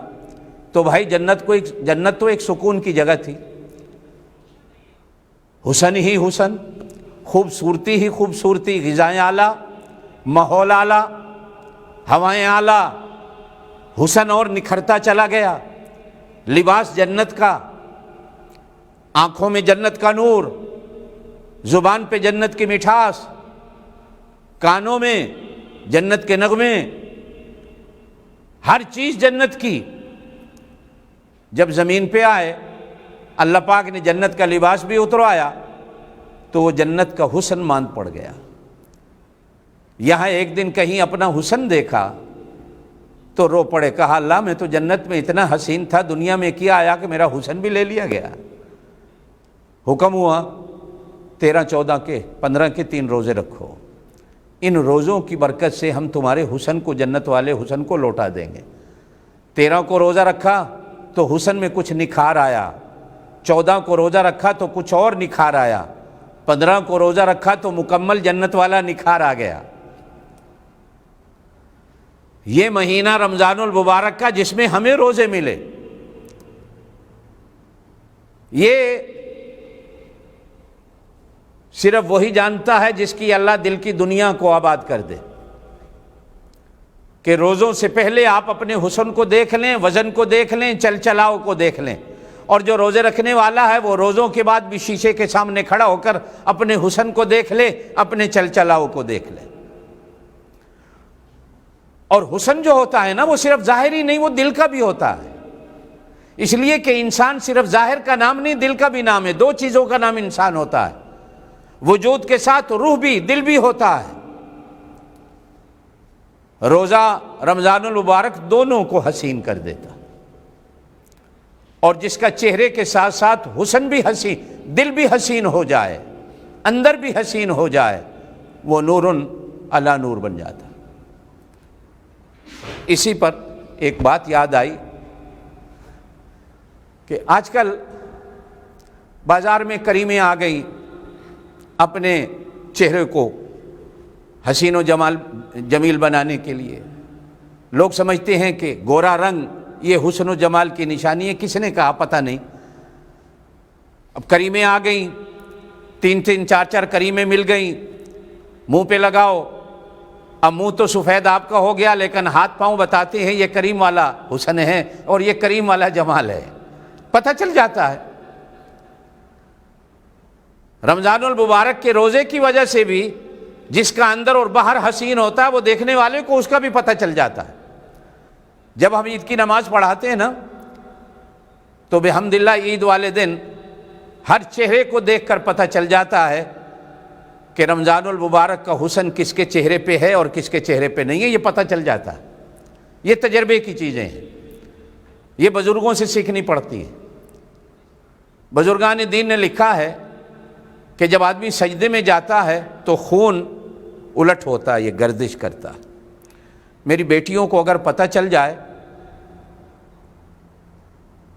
تو بھائی جنت تو ایک سکون کی جگہ تھی، حسن ہی حسن، خوبصورتی ہی خوبصورتی، غذائیں اعلیٰ، ماحول اعلیٰ، ہوائیں اعلیٰ، حسن اور نکھرتا چلا گیا، لباس جنت کا، آنکھوں میں جنت کا نور، زبان پہ جنت کی مٹھاس، کانوں میں جنت کے نغمے، ہر چیز جنت کی جب زمین پہ آئے، اللہ پاک نے جنت کا لباس بھی اتروایا تو وہ جنت کا حسن مان پڑ گیا۔ یہاں ایک دن کہیں اپنا حسن دیکھا تو رو پڑے، کہا اللہ میں تو جنت میں اتنا حسین تھا، دنیا میں کیا آیا کہ میرا حسن بھی لے لیا گیا۔ حکم ہوا 13 14 کے 15 کے 3 روزے رکھو، ان روزوں کی برکت سے ہم تمہارے حسن کو، جنت والے حسن کو لوٹا دیں گے۔ 13 کو روزہ رکھا تو حسن میں کچھ نکھار آیا، 14 کو روزہ رکھا تو کچھ اور نکھار آیا، 15 کو روزہ رکھا تو مکمل جنت والا نکھار آ گیا۔ یہ مہینہ رمضان المبارک کا جس میں ہمیں روزے ملے، یہ صرف وہی جانتا ہے جس کی اللہ دل کی دنیا کو آباد کر دے، کہ روزوں سے پہلے آپ اپنے حسن کو دیکھ لیں، وزن کو دیکھ لیں، چل چلاؤ کو دیکھ لیں، اور جو روزے رکھنے والا ہے وہ روزوں کے بعد بھی شیشے کے سامنے کھڑا ہو کر اپنے حسن کو دیکھ لے، اپنے چل چلاؤ کو دیکھ لے۔ اور حسن جو ہوتا ہے نا وہ صرف ظاہری نہیں، وہ دل کا بھی ہوتا ہے، اس لیے کہ انسان صرف ظاہر کا نام نہیں، دل کا بھی نام ہے۔ 2 چیزوں کا نام انسان ہوتا ہے، وجود کے ساتھ روح بھی، دل بھی ہوتا ہے۔ روزہ رمضان المبارک دونوں کو حسین کر دیتا، اور جس کا چہرے کے ساتھ ساتھ حسن بھی حسین، دل بھی حسین ہو جائے، اندر بھی حسین ہو جائے، وہ نور علی نور بن جاتا۔ اسی پر ایک بات یاد آئی کہ آج کل بازار میں کریمیں آ گئی اپنے چہرے کو حسین و جمیل بنانے کے لیے۔ لوگ سمجھتے ہیں کہ گورا رنگ یہ حسن و جمال کی نشانی ہے، کس نے کہا پتہ نہیں۔ اب کریمیں آ گئیں، 3 4 کریمیں مل گئیں، منہ پہ لگاؤ، اب منہ تو سفید آپ کا ہو گیا، لیکن ہاتھ پاؤں بتاتے ہیں یہ کریم والا حسن ہے اور یہ کریم والا جمال ہے، پتہ چل جاتا ہے۔ رمضان المبارک کے روزے کی وجہ سے بھی جس کا اندر اور باہر حسین ہوتا ہے وہ دیکھنے والے کو اس کا بھی پتہ چل جاتا ہے۔ جب ہم عید کی نماز پڑھاتے ہیں نا تو بحمدللہ عید والے دن ہر چہرے کو دیکھ کر پتہ چل جاتا ہے کہ رمضان المبارک کا حسن کس کے چہرے پہ ہے اور کس کے چہرے پہ نہیں ہے، یہ پتہ چل جاتا ہے۔ یہ تجربے کی چیزیں ہیں، یہ بزرگوں سے سیکھنی پڑتی ہے۔ بزرگان دین نے لکھا ہے کہ جب آدمی سجدے میں جاتا ہے تو خون الٹ ہوتا ہے، یہ گردش کرتا ہے۔ میری بیٹیوں کو اگر پتہ چل جائے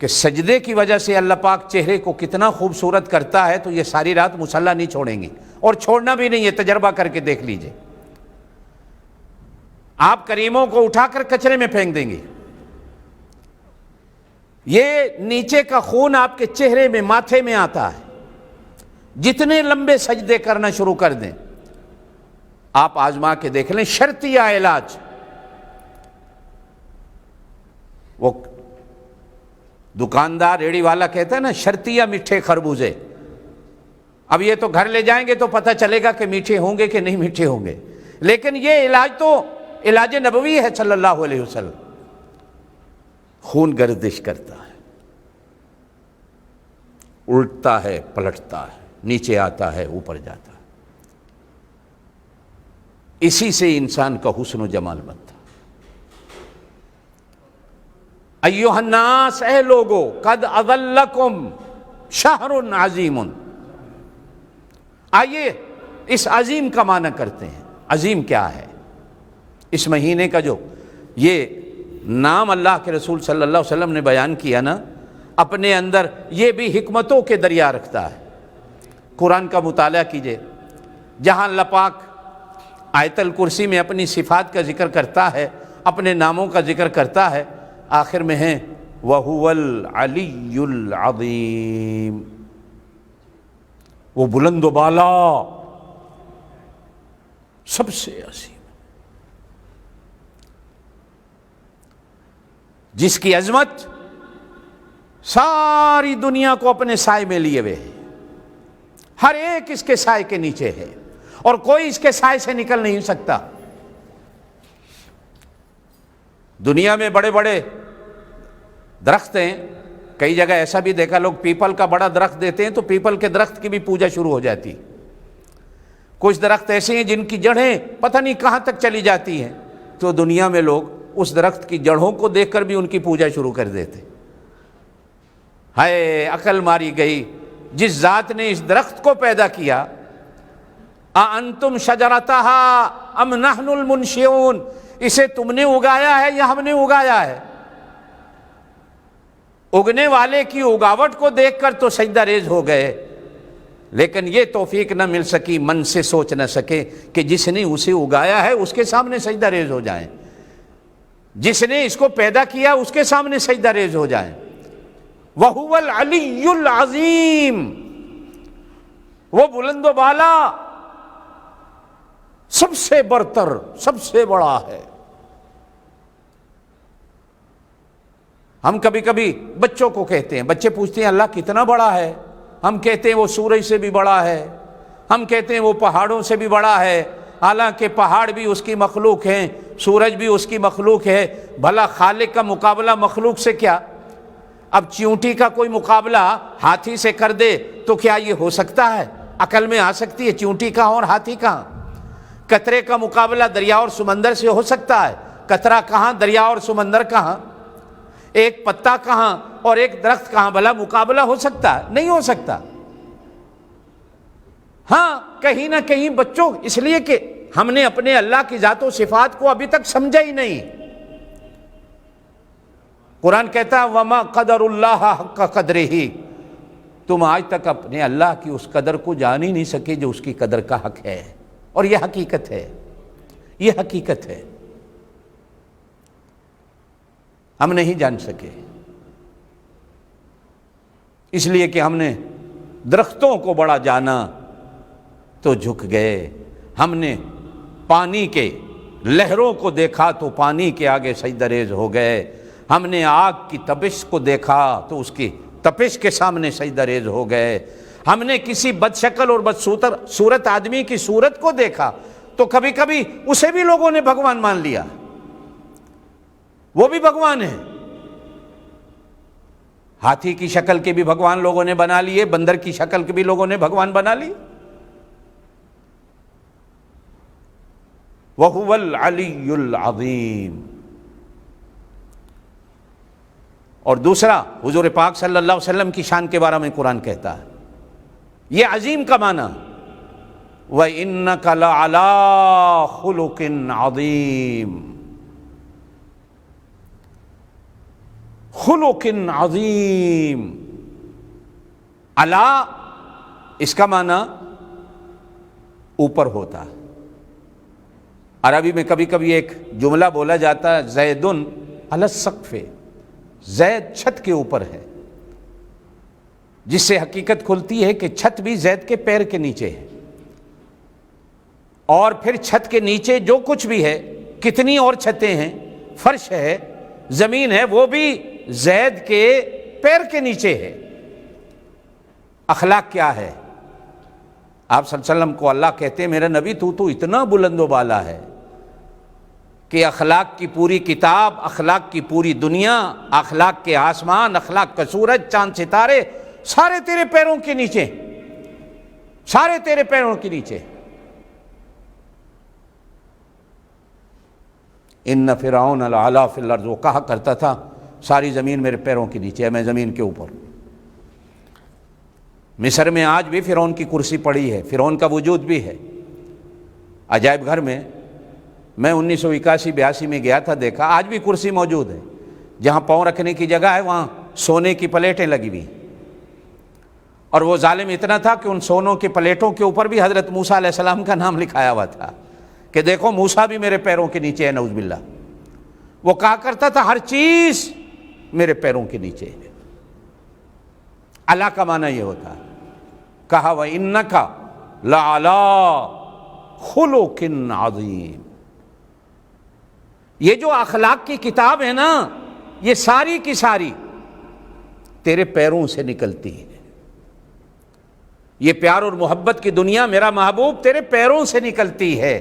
کہ سجدے کی وجہ سے اللہ پاک چہرے کو کتنا خوبصورت کرتا ہے تو یہ ساری رات مصلی نہیں چھوڑیں گی، اور چھوڑنا بھی نہیں، یہ تجربہ کر کے دیکھ لیجئے۔ آپ کریموں کو اٹھا کر کچرے میں پھینک دیں گے، یہ نیچے کا خون آپ کے چہرے میں، ماتھے میں آتا ہے۔ جتنے لمبے سجدے کرنا شروع کر دیں، آپ آزما کے دیکھ لیں، شرطیہ علاج۔ وہ دکاندار ریڑی والا کہتا ہے نا، شرطیہ میٹھے خربوزے۔ اب یہ تو گھر لے جائیں گے تو پتہ چلے گا کہ میٹھے ہوں گے کہ نہیں میٹھے ہوں گے، لیکن یہ علاج تو علاج نبوی ہے صلی اللہ علیہ وسلم۔ خون گردش کرتا ہے، الٹتا ہے، پلٹتا ہے، نیچے آتا ہے، اوپر جاتا ہے، اسی سے انسان کا حسن و جمال بنتا ہے۔ ایھا الناس، اے لوگو، قد اضلکم شہر عظیم۔ آئیے اس عظیم کا معنی کرتے ہیں۔ عظیم کیا ہے؟ اس مہینے کا جو یہ نام اللہ کے رسول صلی اللہ علیہ وسلم نے بیان کیا نا، اپنے اندر یہ بھی حکمتوں کے دریا رکھتا ہے۔ قرآن کا مطالعہ کیجئے، جہاں اللہ پاک آیت الکرسی میں اپنی صفات کا ذکر کرتا ہے، اپنے ناموں کا ذکر کرتا ہے، آخر میں ہے وَهُوَ الْعَلِيُّ الْعَظِيمُ، وہ بلند و بالا، سب سے عظیم، جس کی عظمت ساری دنیا کو اپنے سائے میں لیے ہوئے ہے۔ ہر ایک اس کے سائے کے نیچے ہے اور کوئی اس کے سائے سے نکل نہیں سکتا۔ دنیا میں بڑے بڑے درخت ہیں، کئی جگہ ایسا بھی دیکھا لوگ پیپل کا بڑا درخت دیتے ہیں تو پیپل کے درخت کی بھی پوجا شروع ہو جاتی۔ کچھ درخت ایسے ہیں جن کی جڑیں پتہ نہیں کہاں تک چلی جاتی ہیں، تو دنیا میں لوگ اس درخت کی جڑوں کو دیکھ کر بھی ان کی پوجا شروع کر دیتے۔ ہائے عقل ماری گئی، جس ذات نے اس درخت کو پیدا کیا، اَأَنْتُمْ شَجَرَتَهَا أَمْ نَحْنُ الْمُنْشِئُونَ، اسے تم نے اگایا ہے یا ہم نے اگایا ہے؟ اگنے والے کی اگاوٹ کو دیکھ کر تو سجدہ ریز ہو گئے، لیکن یہ توفیق نہ مل سکی، من سے سوچ نہ سکے کہ جس نے اسے اگایا ہے اس کے سامنے سجدہ ریز ہو جائیں، جس نے اس کو پیدا کیا اس کے سامنے سجدہ ریز ہو جائیں۔ وَهُوَ الْعَلِيُّ الْعَظِيمُ، وہ بلند و بالا، سب سے برتر، سب سے بڑا ہے۔ ہم کبھی کبھی بچوں کو کہتے ہیں، بچے پوچھتے ہیں اللہ کتنا بڑا ہے، ہم کہتے ہیں وہ سورج سے بھی بڑا ہے، ہم کہتے ہیں وہ پہاڑوں سے بھی بڑا ہے، حالانکہ پہاڑ بھی اس کی مخلوق ہیں، سورج بھی اس کی مخلوق ہے، بھلا خالق کا مقابلہ مخلوق سے کیا؟ اب چیونٹی کا کوئی مقابلہ ہاتھی سے کر دے تو کیا یہ ہو سکتا ہے؟ عقل میں آ سکتی ہے چیونٹی کا اور ہاتھی کا؟ قطرے کا مقابلہ دریا اور سمندر سے ہو سکتا ہے؟ قطرہ کہاں، دریا اور سمندر کہاں، ایک پتا کہاں اور ایک درخت کہاں، بھلا مقابلہ ہو سکتا ہے؟ نہیں ہو سکتا۔ ہاں کہیں نہ کہیں بچوں، اس لیے کہ ہم نے اپنے اللہ کی ذات و صفات کو ابھی تک سمجھا ہی نہیں۔ قرآن کہتا ہے وَمَا قَدَرُ اللَّهَ حَقَّ قَدْرِهِ، تم آج تک اپنے اللہ کی اس قدر کو جان ہی نہیں سکے جو اس کی قدر کا حق ہے، اور یہ حقیقت ہے، یہ حقیقت ہے، ہم نہیں جان سکے، اس لیے کہ ہم نے درختوں کو بڑا جانا تو جھک گئے، ہم نے پانی کے لہروں کو دیکھا تو پانی کے آگے سجدہ ریز ہو گئے، ہم نے آگ کی تپش کو دیکھا تو اس کی تپش کے سامنے سجدہ ریز ہو گئے، ہم نے کسی بد شکل اور بد صورت آدمی کی صورت کو دیکھا تو کبھی کبھی اسے بھی لوگوں نے بھگوان مان لیا، وہ بھی بھگوان ہے۔ ہاتھی کی شکل کے بھی بھگوان لوگوں نے بنا لیے، بندر کی شکل کے بھی لوگوں نے بھگوان بنا لی۔ وَهُوَ الْعَلِيُّ الْعَظِيمُ۔ اور دوسرا حضور پاک صلی اللہ علیہ وسلم کی شان کے بارے میں قرآن کہتا ہے، یہ عظیم کا معنی وَإِنَّكَ لَعَلَىٰ خُلُقٍ عَظِيمٍ، خلق عظیم۔ علا اس کا معنی اوپر ہوتا ہے۔ عربی میں کبھی کبھی ایک جملہ بولا جاتا ہے زید علی السقف، زید چھت کے اوپر ہے، جس سے حقیقت کھلتی ہے کہ چھت بھی زید کے پیر کے نیچے ہے، اور پھر چھت کے نیچے جو کچھ بھی ہے، کتنی اور چھتیں ہیں، فرش ہے، زمین ہے، وہ بھی زید کے پیر کے نیچے ہے۔ اخلاق کیا ہے؟ آپ صلی اللہ علیہ وسلم کو اللہ کہتے ہیں میرا نبی تو اتنا بلند و بالا ہے کہ اخلاق کی پوری کتاب، اخلاق کی پوری دنیا، اخلاق کے آسمان، اخلاق کا سورج، چاند ستارے سارے تیرے پیروں کے نیچے، سارے تیرے پیروں کے نیچے۔ ان فرعون العلا فی الارض، وہ کہا کرتا تھا ساری زمین میرے پیروں کے نیچے ہے، میں زمین کے اوپر۔ مصر میں آج بھی فرعون کی کرسی پڑی ہے، فرعون کا وجود بھی ہے عجائب گھر میں۔ میں 1981-82 میں گیا تھا، دیکھا آج بھی کرسی موجود ہے، جہاں پاؤں رکھنے کی جگہ ہے وہاں سونے کی پلیٹیں لگی ہوئی، اور وہ ظالم اتنا تھا کہ ان سونوں کی پلیٹوں کے اوپر بھی حضرت موسیٰ علیہ السلام کا نام لکھایا ہوا تھا کہ دیکھو موسیٰ بھی میرے پیروں کے نیچے ہے، نعوذ باللہ۔ وہ کہا کرتا تھا ہر چیز میرے پیروں کے نیچے ہے۔ اللہ کا معنی یہ ہوتا ہے، کہا وَإِنَّكَ لَعَلَىٰ خُلُقٍ عَظِيمٍ۔ یہ جو اخلاق کی کتاب ہے نا، یہ ساری کی ساری تیرے پیروں سے نکلتی ہے۔ یہ پیار اور محبت کی دنیا میرا محبوب تیرے پیروں سے نکلتی ہے،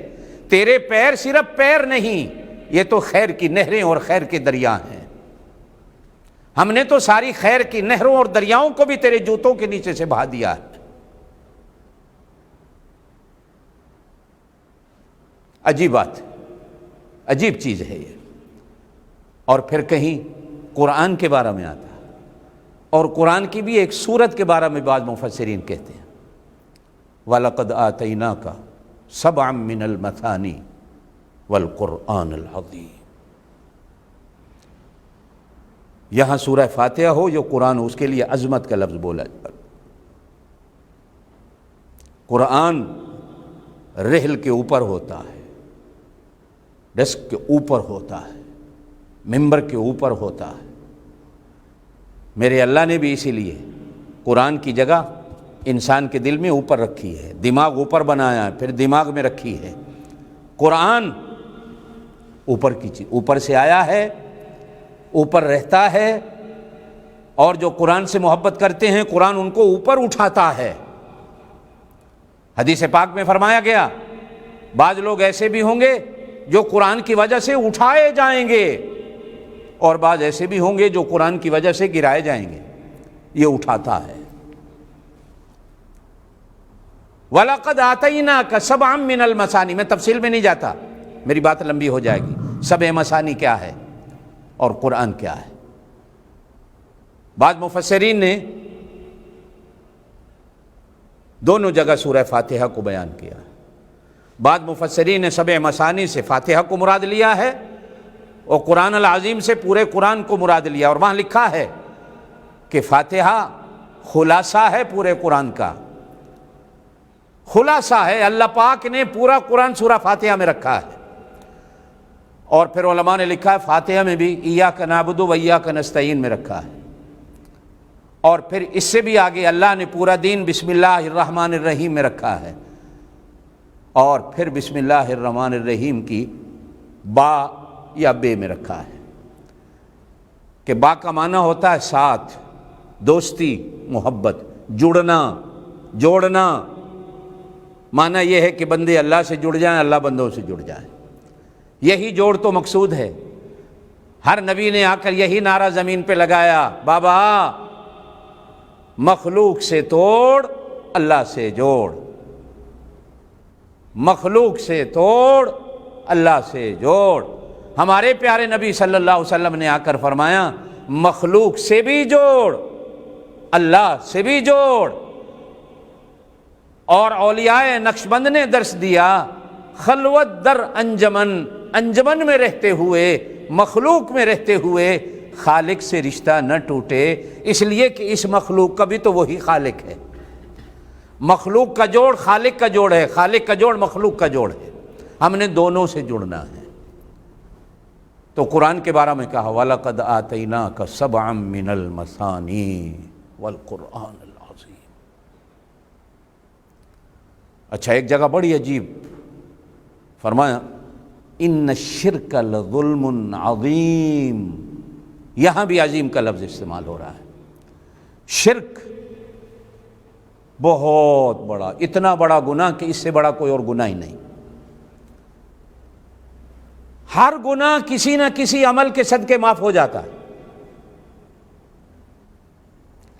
تیرے پیر صرف پیر نہیں، یہ تو خیر کی نہریں اور خیر کے دریا ہیں۔ ہم نے تو ساری خیر کی نہروں اور دریاؤں کو بھی تیرے جوتوں کے نیچے سے بہا دیا ہے۔ عجیب بات، عجیب چیز ہے یہ۔ اور پھر کہیں قرآن کے بارے میں آتا ہے، اور قرآن کی بھی ایک سورت کے بارے میں بعض مفسرین کہتے ہیں وَلَقَدْ آتَيْنَاكَ سَبْعًا مِّنَ الْمَثَانِي وَالْقُرْآنِ الْعَظِيمِ۔ یہاں سورہ فاتحہ ہو جو قرآن، اس کے لیے عظمت کا لفظ بولا جاتا ہے۔ قرآن رحل کے اوپر ہوتا ہے، ڈسک کے اوپر ہوتا ہے، ممبر کے اوپر ہوتا ہے۔ میرے اللہ نے بھی اسی لیے قرآن کی جگہ انسان کے دل میں اوپر رکھی ہے، دماغ اوپر بنایا ہے، پھر دماغ میں رکھی ہے۔ قرآن اوپر کی چیز، اوپر سے آیا ہے، اوپر رہتا ہے، اور جو قرآن سے محبت کرتے ہیں قرآن ان کو اوپر اٹھاتا ہے۔ حدیث پاک میں فرمایا گیا بعض لوگ ایسے بھی ہوں گے جو قرآن کی وجہ سے اٹھائے جائیں گے، اور بعض ایسے بھی ہوں گے جو قرآن کی وجہ سے گرائے جائیں گے۔ یہ اٹھاتا ہے۔ وَلَقَدْ آتَيْنَاكَ سَبْعًا مِّنَ الْمَثَانِي، میں تفصیل میں نہیں جاتا، میری بات لمبی ہو جائے گی۔ سبع مثانی کیا ہے اور قرآن کیا ہے؟ بعض مفسرین نے دونوں جگہ سورہ فاتحہ کو بیان کیا۔ بعض مفسرین نے سبع مثانی سے فاتحہ کو مراد لیا ہے، اور قرآن العظیم سے پورے قرآن کو مراد لیا، اور وہاں لکھا ہے کہ فاتحہ خلاصہ ہے پورے قرآن کا، خلاصہ ہے۔ اللہ پاک نے پورا قرآن سورہ فاتحہ میں رکھا ہے۔ اور پھر علماء نے لکھا ہے فاتحہ میں بھی ایاک نعبد و ایاک نستعین میں رکھا ہے۔ اور پھر اس سے بھی آگے اللہ نے پورا دین بسم اللہ الرحمن الرحیم میں رکھا ہے، اور پھر بسم اللہ الرحمن الرحیم کی با یا بے میں رکھا ہے، کہ با کا معنی ہوتا ہے ساتھ، دوستی، محبت، جڑنا، جوڑنا۔ معنی یہ ہے کہ بندے اللہ سے جڑ جائیں، اللہ بندوں سے جڑ جائیں۔ یہی جوڑ تو مقصود ہے۔ ہر نبی نے آ کر یہی نعرہ زمین پہ لگایا، بابا مخلوق سے توڑ، اللہ سے جوڑ، مخلوق سے توڑ، اللہ سے جوڑ۔ ہمارے پیارے نبی صلی اللہ علیہ وسلم نے آ کر فرمایا مخلوق سے بھی جوڑ، اللہ سے بھی جوڑ۔ اور اولیاء نقشبند نے درس دیا خلوت در انجمن، انجمن میں رہتے ہوئے، مخلوق میں رہتے ہوئے خالق سے رشتہ نہ ٹوٹے، اس لیے کہ اس مخلوق کا بھی تو وہی خالق ہے۔ مخلوق کا جوڑ خالق کا جوڑ ہے، خالق کا جوڑ مخلوق کا جوڑ ہے۔ ہم نے دونوں سے جڑنا ہے۔ تو قرآن کے بارے میں کہا وَلَقَدْ آتَيْنَاكَ سَبْعًا مِّنَ الْمَثَانِي وَالْقُرْآنِ الْعَظِيمِ۔ اچھا، ایک جگہ بڑی عجیب فرمایا اِنَّ الشِّرْكَ لَظُلْمٌ عَظِيمٌ، یہاں بھی عظیم کا لفظ استعمال ہو رہا ہے۔ شرک بہت بڑا، اتنا بڑا گناہ کہ اس سے بڑا کوئی اور گناہ ہی نہیں۔ ہر گناہ کسی نہ کسی عمل کے صدقے معاف ہو جاتا ہے،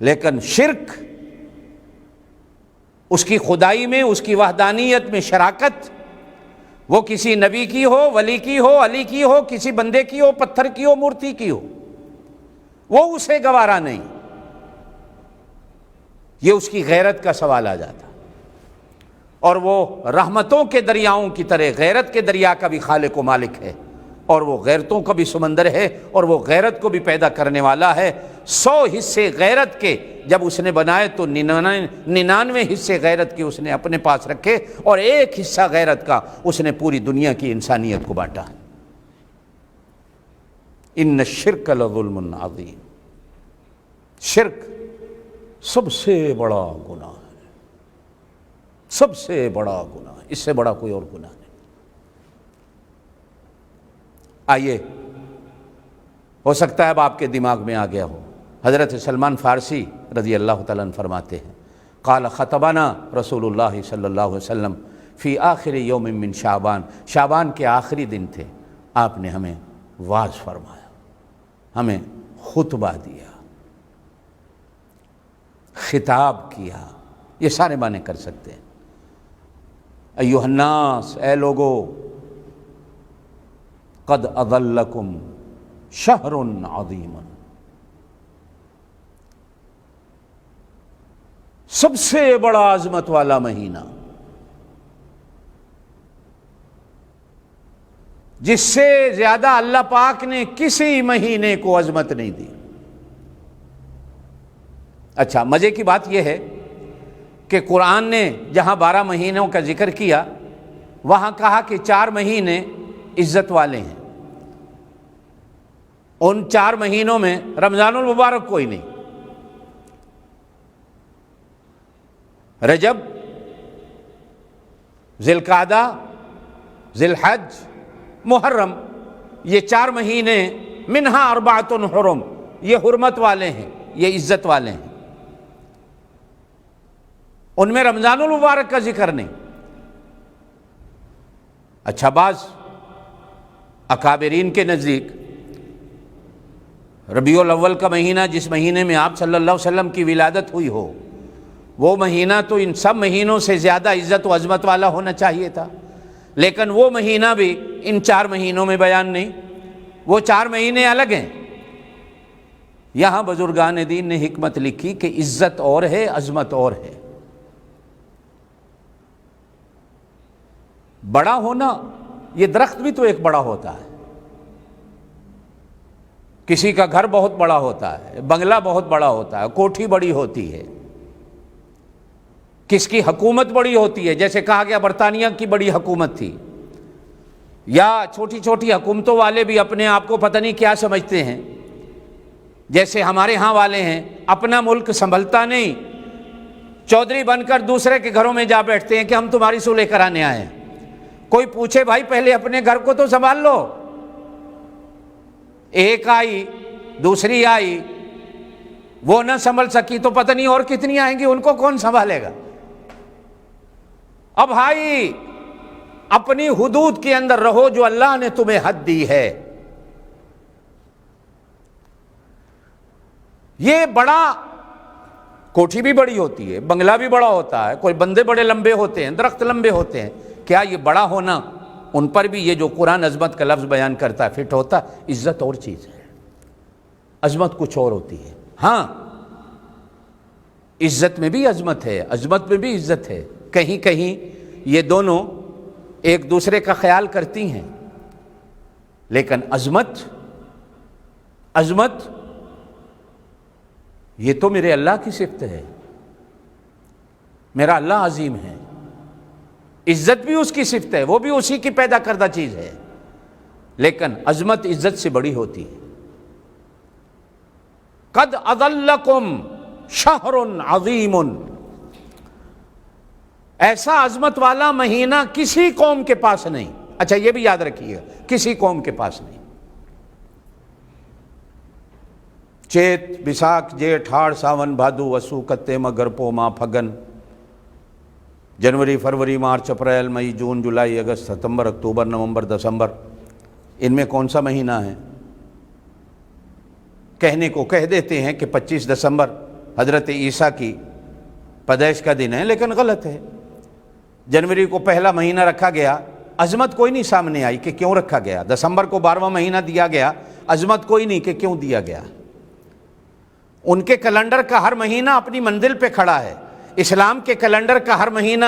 لیکن شرک، اس کی خدائی میں، اس کی وحدانیت میں شراکت، وہ کسی نبی کی ہو، ولی کی ہو، علی کی ہو، کسی بندے کی ہو، پتھر کی ہو، مورتی کی ہو، وہ اسے گوارا نہیں۔ یہ اس کی غیرت کا سوال آ جاتا، اور وہ رحمتوں کے دریاؤں کی طرح غیرت کے دریا کا بھی خالق و مالک ہے، اور وہ غیرتوں کا بھی سمندر ہے، اور وہ غیرت کو بھی پیدا کرنے والا ہے۔ 100 حصے غیرت کے جب اس نے بنائے تو 99 حصے غیرت کے اس نے اپنے پاس رکھے، اور ایک حصہ غیرت کا اس نے پوری دنیا کی انسانیت کو بانٹا۔ ان الشرک لظلم عظیم، شرک سب سے بڑا گناہ ہے، سب سے بڑا گناہ، اس سے بڑا کوئی اور گناہ نہیں۔ آئیے، ہو سکتا ہے اب آپ کے دماغ میں آ گیا ہو، حضرت سلمان فارسی رضی اللہ تعالیٰ عنہ فرماتے ہیں قال خطبنا رسول اللہ صلی اللہ علیہ وسلم فی آخر یوم من شعبان، شعبان کے آخری دن تھے، آپ نے ہمیں واعظ فرمایا، ہمیں خطبہ دیا، خطاب کیا، یہ سارے معنی کر سکتے ہیں۔ ایھا الناس، اے لوگو، قد اضلکم شہر عظیم، سب سے بڑا عظمت والا مہینہ، جس سے زیادہ اللہ پاک نے کسی مہینے کو عظمت نہیں دی۔ اچھا، مزے کی بات یہ ہے کہ قرآن نے جہاں 12 مہینوں کا ذکر کیا، وہاں کہا کہ 4 مہینے عزت والے ہیں۔ ان 4 مہینوں میں رمضان المبارک کوئی نہیں۔ رجب، ذی القعدہ، ذی الحج، محرم، یہ 4 مہینے منہا اربعۃ حرم، یہ حرمت والے ہیں، یہ عزت والے ہیں، ان میں رمضان المبارک کا ذکر نہیں۔ اچھا، بعض اکابرین کے نزدیک ربیع الاول کا مہینہ، جس مہینے میں آپ صلی اللہ علیہ وسلم کی ولادت ہوئی ہو، وہ مہینہ تو ان سب مہینوں سے زیادہ عزت و عظمت والا ہونا چاہیے تھا، لیکن وہ مہینہ بھی ان 4 مہینوں میں بیان نہیں، وہ 4 مہینے الگ ہیں۔ یہاں بزرگان دین نے حکمت لکھی کہ عزت اور ہے، عظمت اور ہے۔ بڑا ہونا، یہ درخت بھی تو ایک بڑا ہوتا ہے، کسی کا گھر بہت بڑا ہوتا ہے، بنگلہ بہت بڑا ہوتا ہے، کوٹھی بڑی ہوتی ہے، کس کی حکومت بڑی ہوتی ہے، جیسے کہا گیا برطانیہ کی بڑی حکومت تھی، یا چھوٹی چھوٹی حکومتوں والے بھی اپنے آپ کو پتہ نہیں کیا سمجھتے ہیں، جیسے ہمارے ہاں والے ہیں، اپنا ملک سنبھلتا نہیں، چودھری بن کر دوسرے کے گھروں میں جا بیٹھتے ہیں کہ ہم تمہاری صلح کرانے آئے ہیں۔ کوئی پوچھے بھائی پہلے اپنے گھر کو تو سنبھال لو۔ ایک آئی، دوسری آئی، وہ نہ سنبھل سکی تو پتہ نہیں اور کتنی آئیں گی، ان کو کون سنبھالے گا؟ اب بھائی اپنی حدود کے اندر رہو جو اللہ نے تمہیں حد دی ہے۔ یہ بڑا، کوٹھی بھی بڑی ہوتی ہے، بنگلہ بھی بڑا ہوتا ہے، کوئی بندے بڑے لمبے ہوتے ہیں، درخت لمبے ہوتے ہیں، کیا یہ بڑا ہونا ان پر بھی یہ جو قرآن عظمت کا لفظ بیان کرتا ہے فٹ ہوتا؟ عزت اور چیز ہے، عظمت کچھ اور ہوتی ہے۔ ہاں، عزت میں بھی عظمت ہے، عظمت میں بھی عزت ہے، کہیں کہیں یہ دونوں ایک دوسرے کا خیال کرتی ہیں، لیکن عظمت یہ تو میرے اللہ کی صفت ہے، میرا اللہ عظیم ہے، عزت بھی اس کی صفت ہے، وہ بھی اسی کی پیدا کردہ چیز ہے، لیکن عظمت عزت سے بڑی ہوتی ہے۔ قد اضلکم شہر عظیم، ایسا عظمت والا مہینہ کسی قوم کے پاس نہیں۔ اچھا، یہ بھی یاد رکھیے گا، کسی قوم کے پاس نہیں۔ چیت، بیساکھ، جیٹھ، ہاڑ، ساون، بھادو، وسو، کتے، مگر، پوما، پھگن، جنوری، فروری، مارچ، اپریل، مئی، جون، جولائی، اگست، ستمبر، اکتوبر، نومبر، دسمبر، ان میں کون سا مہینہ ہے؟ کہنے کو کہہ دیتے ہیں کہ 25 دسمبر حضرت عیسیٰ کی پیدائش کا دن ہے، لیکن غلط ہے۔ جنوری کو پہلا مہینہ رکھا گیا، عظمت کوئی نہیں سامنے آئی کہ کیوں رکھا گیا۔ دسمبر کو 12واں مہینہ دیا گیا، عظمت کوئی نہیں کہ کیوں دیا گیا۔ ان کے کیلنڈر کا ہر مہینہ اپنی منزل پہ کھڑا ہے، اسلام کے کیلنڈر کا ہر مہینہ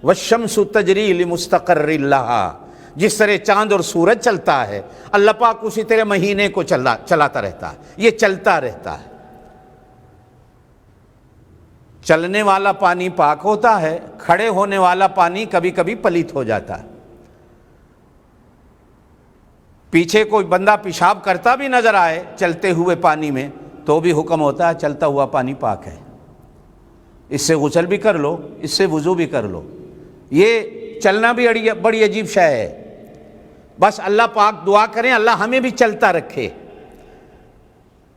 والشمس تجری لمستقر لہا، جس طرح چاند اور سورج چلتا ہے، اللہ پاک اسی طرح مہینے کو چلاتا رہتا ہے، یہ چلتا رہتا ہے۔ چلنے والا پانی پاک ہوتا ہے، کھڑے ہونے والا پانی کبھی کبھی پلیت ہو جاتا ہے۔ پیچھے کوئی بندہ پیشاب کرتا بھی نظر آئے چلتے ہوئے پانی میں تو بھی حکم ہوتا ہے چلتا ہوا پانی پاک ہے، اس سے غسل بھی کر لو، اس سے وضو بھی کر لو۔ یہ چلنا بھی بڑی عجیب شے ہے۔ بس اللہ پاک دعا کریں اللہ ہمیں بھی چلتا رکھے،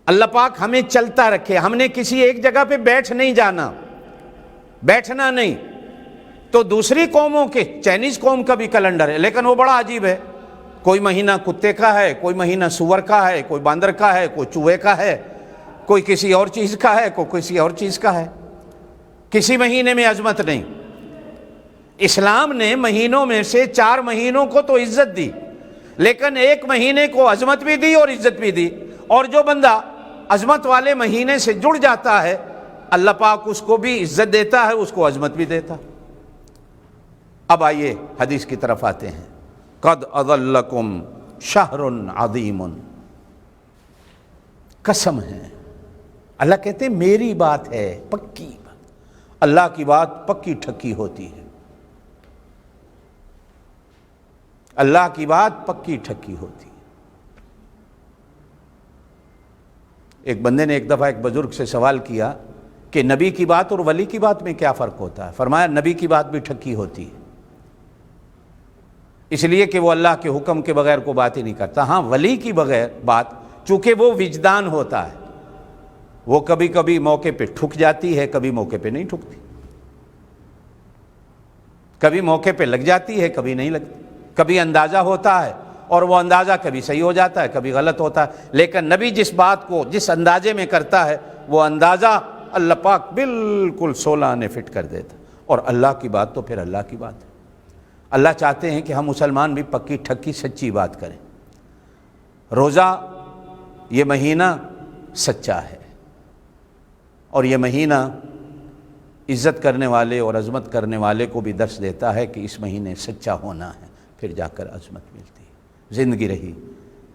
اللہ پاک ہمیں چلتا رکھے۔ ہم نے کسی ایک جگہ پہ بیٹھ نہیں جانا، بیٹھنا نہیں. تو دوسری قوموں کے، چائنیز قوم کا بھی کیلنڈر ہے، لیکن وہ بڑا عجیب ہے. کوئی مہینہ کتے کا ہے، کوئی مہینہ سور کا ہے، کوئی باندر کا ہے، کوئی چوہے کا ہے، کوئی کسی اور چیز کا ہے، کوئی کسی اور چیز کا ہے. کسی مہینے میں عظمت نہیں. اسلام نے مہینوں میں سے 4 مہینوں کو تو عزت دی، لیکن ایک مہینے کو عظمت بھی دی اور عزت بھی دی. اور جو بندہ عظمت والے مہینے سے جڑ جاتا ہے، اللہ پاک اس کو بھی عزت دیتا ہے، اس کو عظمت بھی دیتا. اب آئیے حدیث کی طرف آتے ہیں. قد اضلکم شہر عظیم. قسم ہے، اللہ کہتے ہیں میری بات ہے پکی بات. اللہ کی بات پکی ٹھکی ہوتی ہے. اللہ کی بات پکی ٹھکی ہوتی ہے. ایک بندے نے ایک دفعہ ایک بزرگ سے سوال کیا کہ نبی کی بات اور ولی کی بات میں کیا فرق ہوتا ہے؟ فرمایا نبی کی بات بھی ٹھکی ہوتی ہے، اس لیے کہ وہ اللہ کے حکم کے بغیر کوئی بات ہی نہیں کرتا. ہاں ولی کی بغیر بات، چونکہ وہ وجدان ہوتا ہے، وہ کبھی کبھی موقع پہ ٹھک جاتی ہے، کبھی موقع پہ نہیں ٹھکتی، کبھی موقع پہ لگ جاتی ہے، کبھی نہیں لگتی، کبھی اندازہ ہوتا ہے اور وہ اندازہ کبھی صحیح ہو جاتا ہے، کبھی غلط ہوتا ہے. لیکن نبی جس بات کو جس اندازے میں کرتا ہے، وہ اندازہ اللہ پاک بالکل 16 آنے فٹ کر دیتا. اور اللہ کی بات تو پھر اللہ کی بات ہے. اللہ چاہتے ہیں کہ ہم مسلمان بھی پکی ٹھکی سچی بات کریں. روزہ یہ مہینہ سچا ہے، اور یہ مہینہ عزت کرنے والے اور عظمت کرنے والے کو بھی درس دیتا ہے کہ اس مہینے سچا ہونا ہے، پھر جا کر عظمت ملتی ہے. زندگی رہی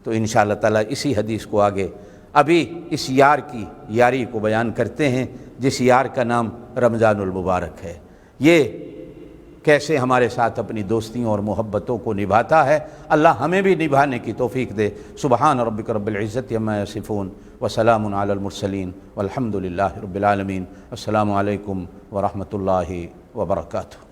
تو انشاءاللہ تعالیٰ اسی حدیث کو آگے ابھی اس یار کی یاری کو بیان کرتے ہیں، جس یار کا نام رمضان المبارک ہے. یہ کیسے ہمارے ساتھ اپنی دوستیوں اور محبتوں کو نبھاتا ہے. اللہ ہمیں بھی نبھانے کی توفیق دے. سبحان ربک رب العزت عما یصفون وسلام علی المرسلین والحمد للہ رب العالمین. السلام علیکم ورحمۃ اللہ وبرکاتہ.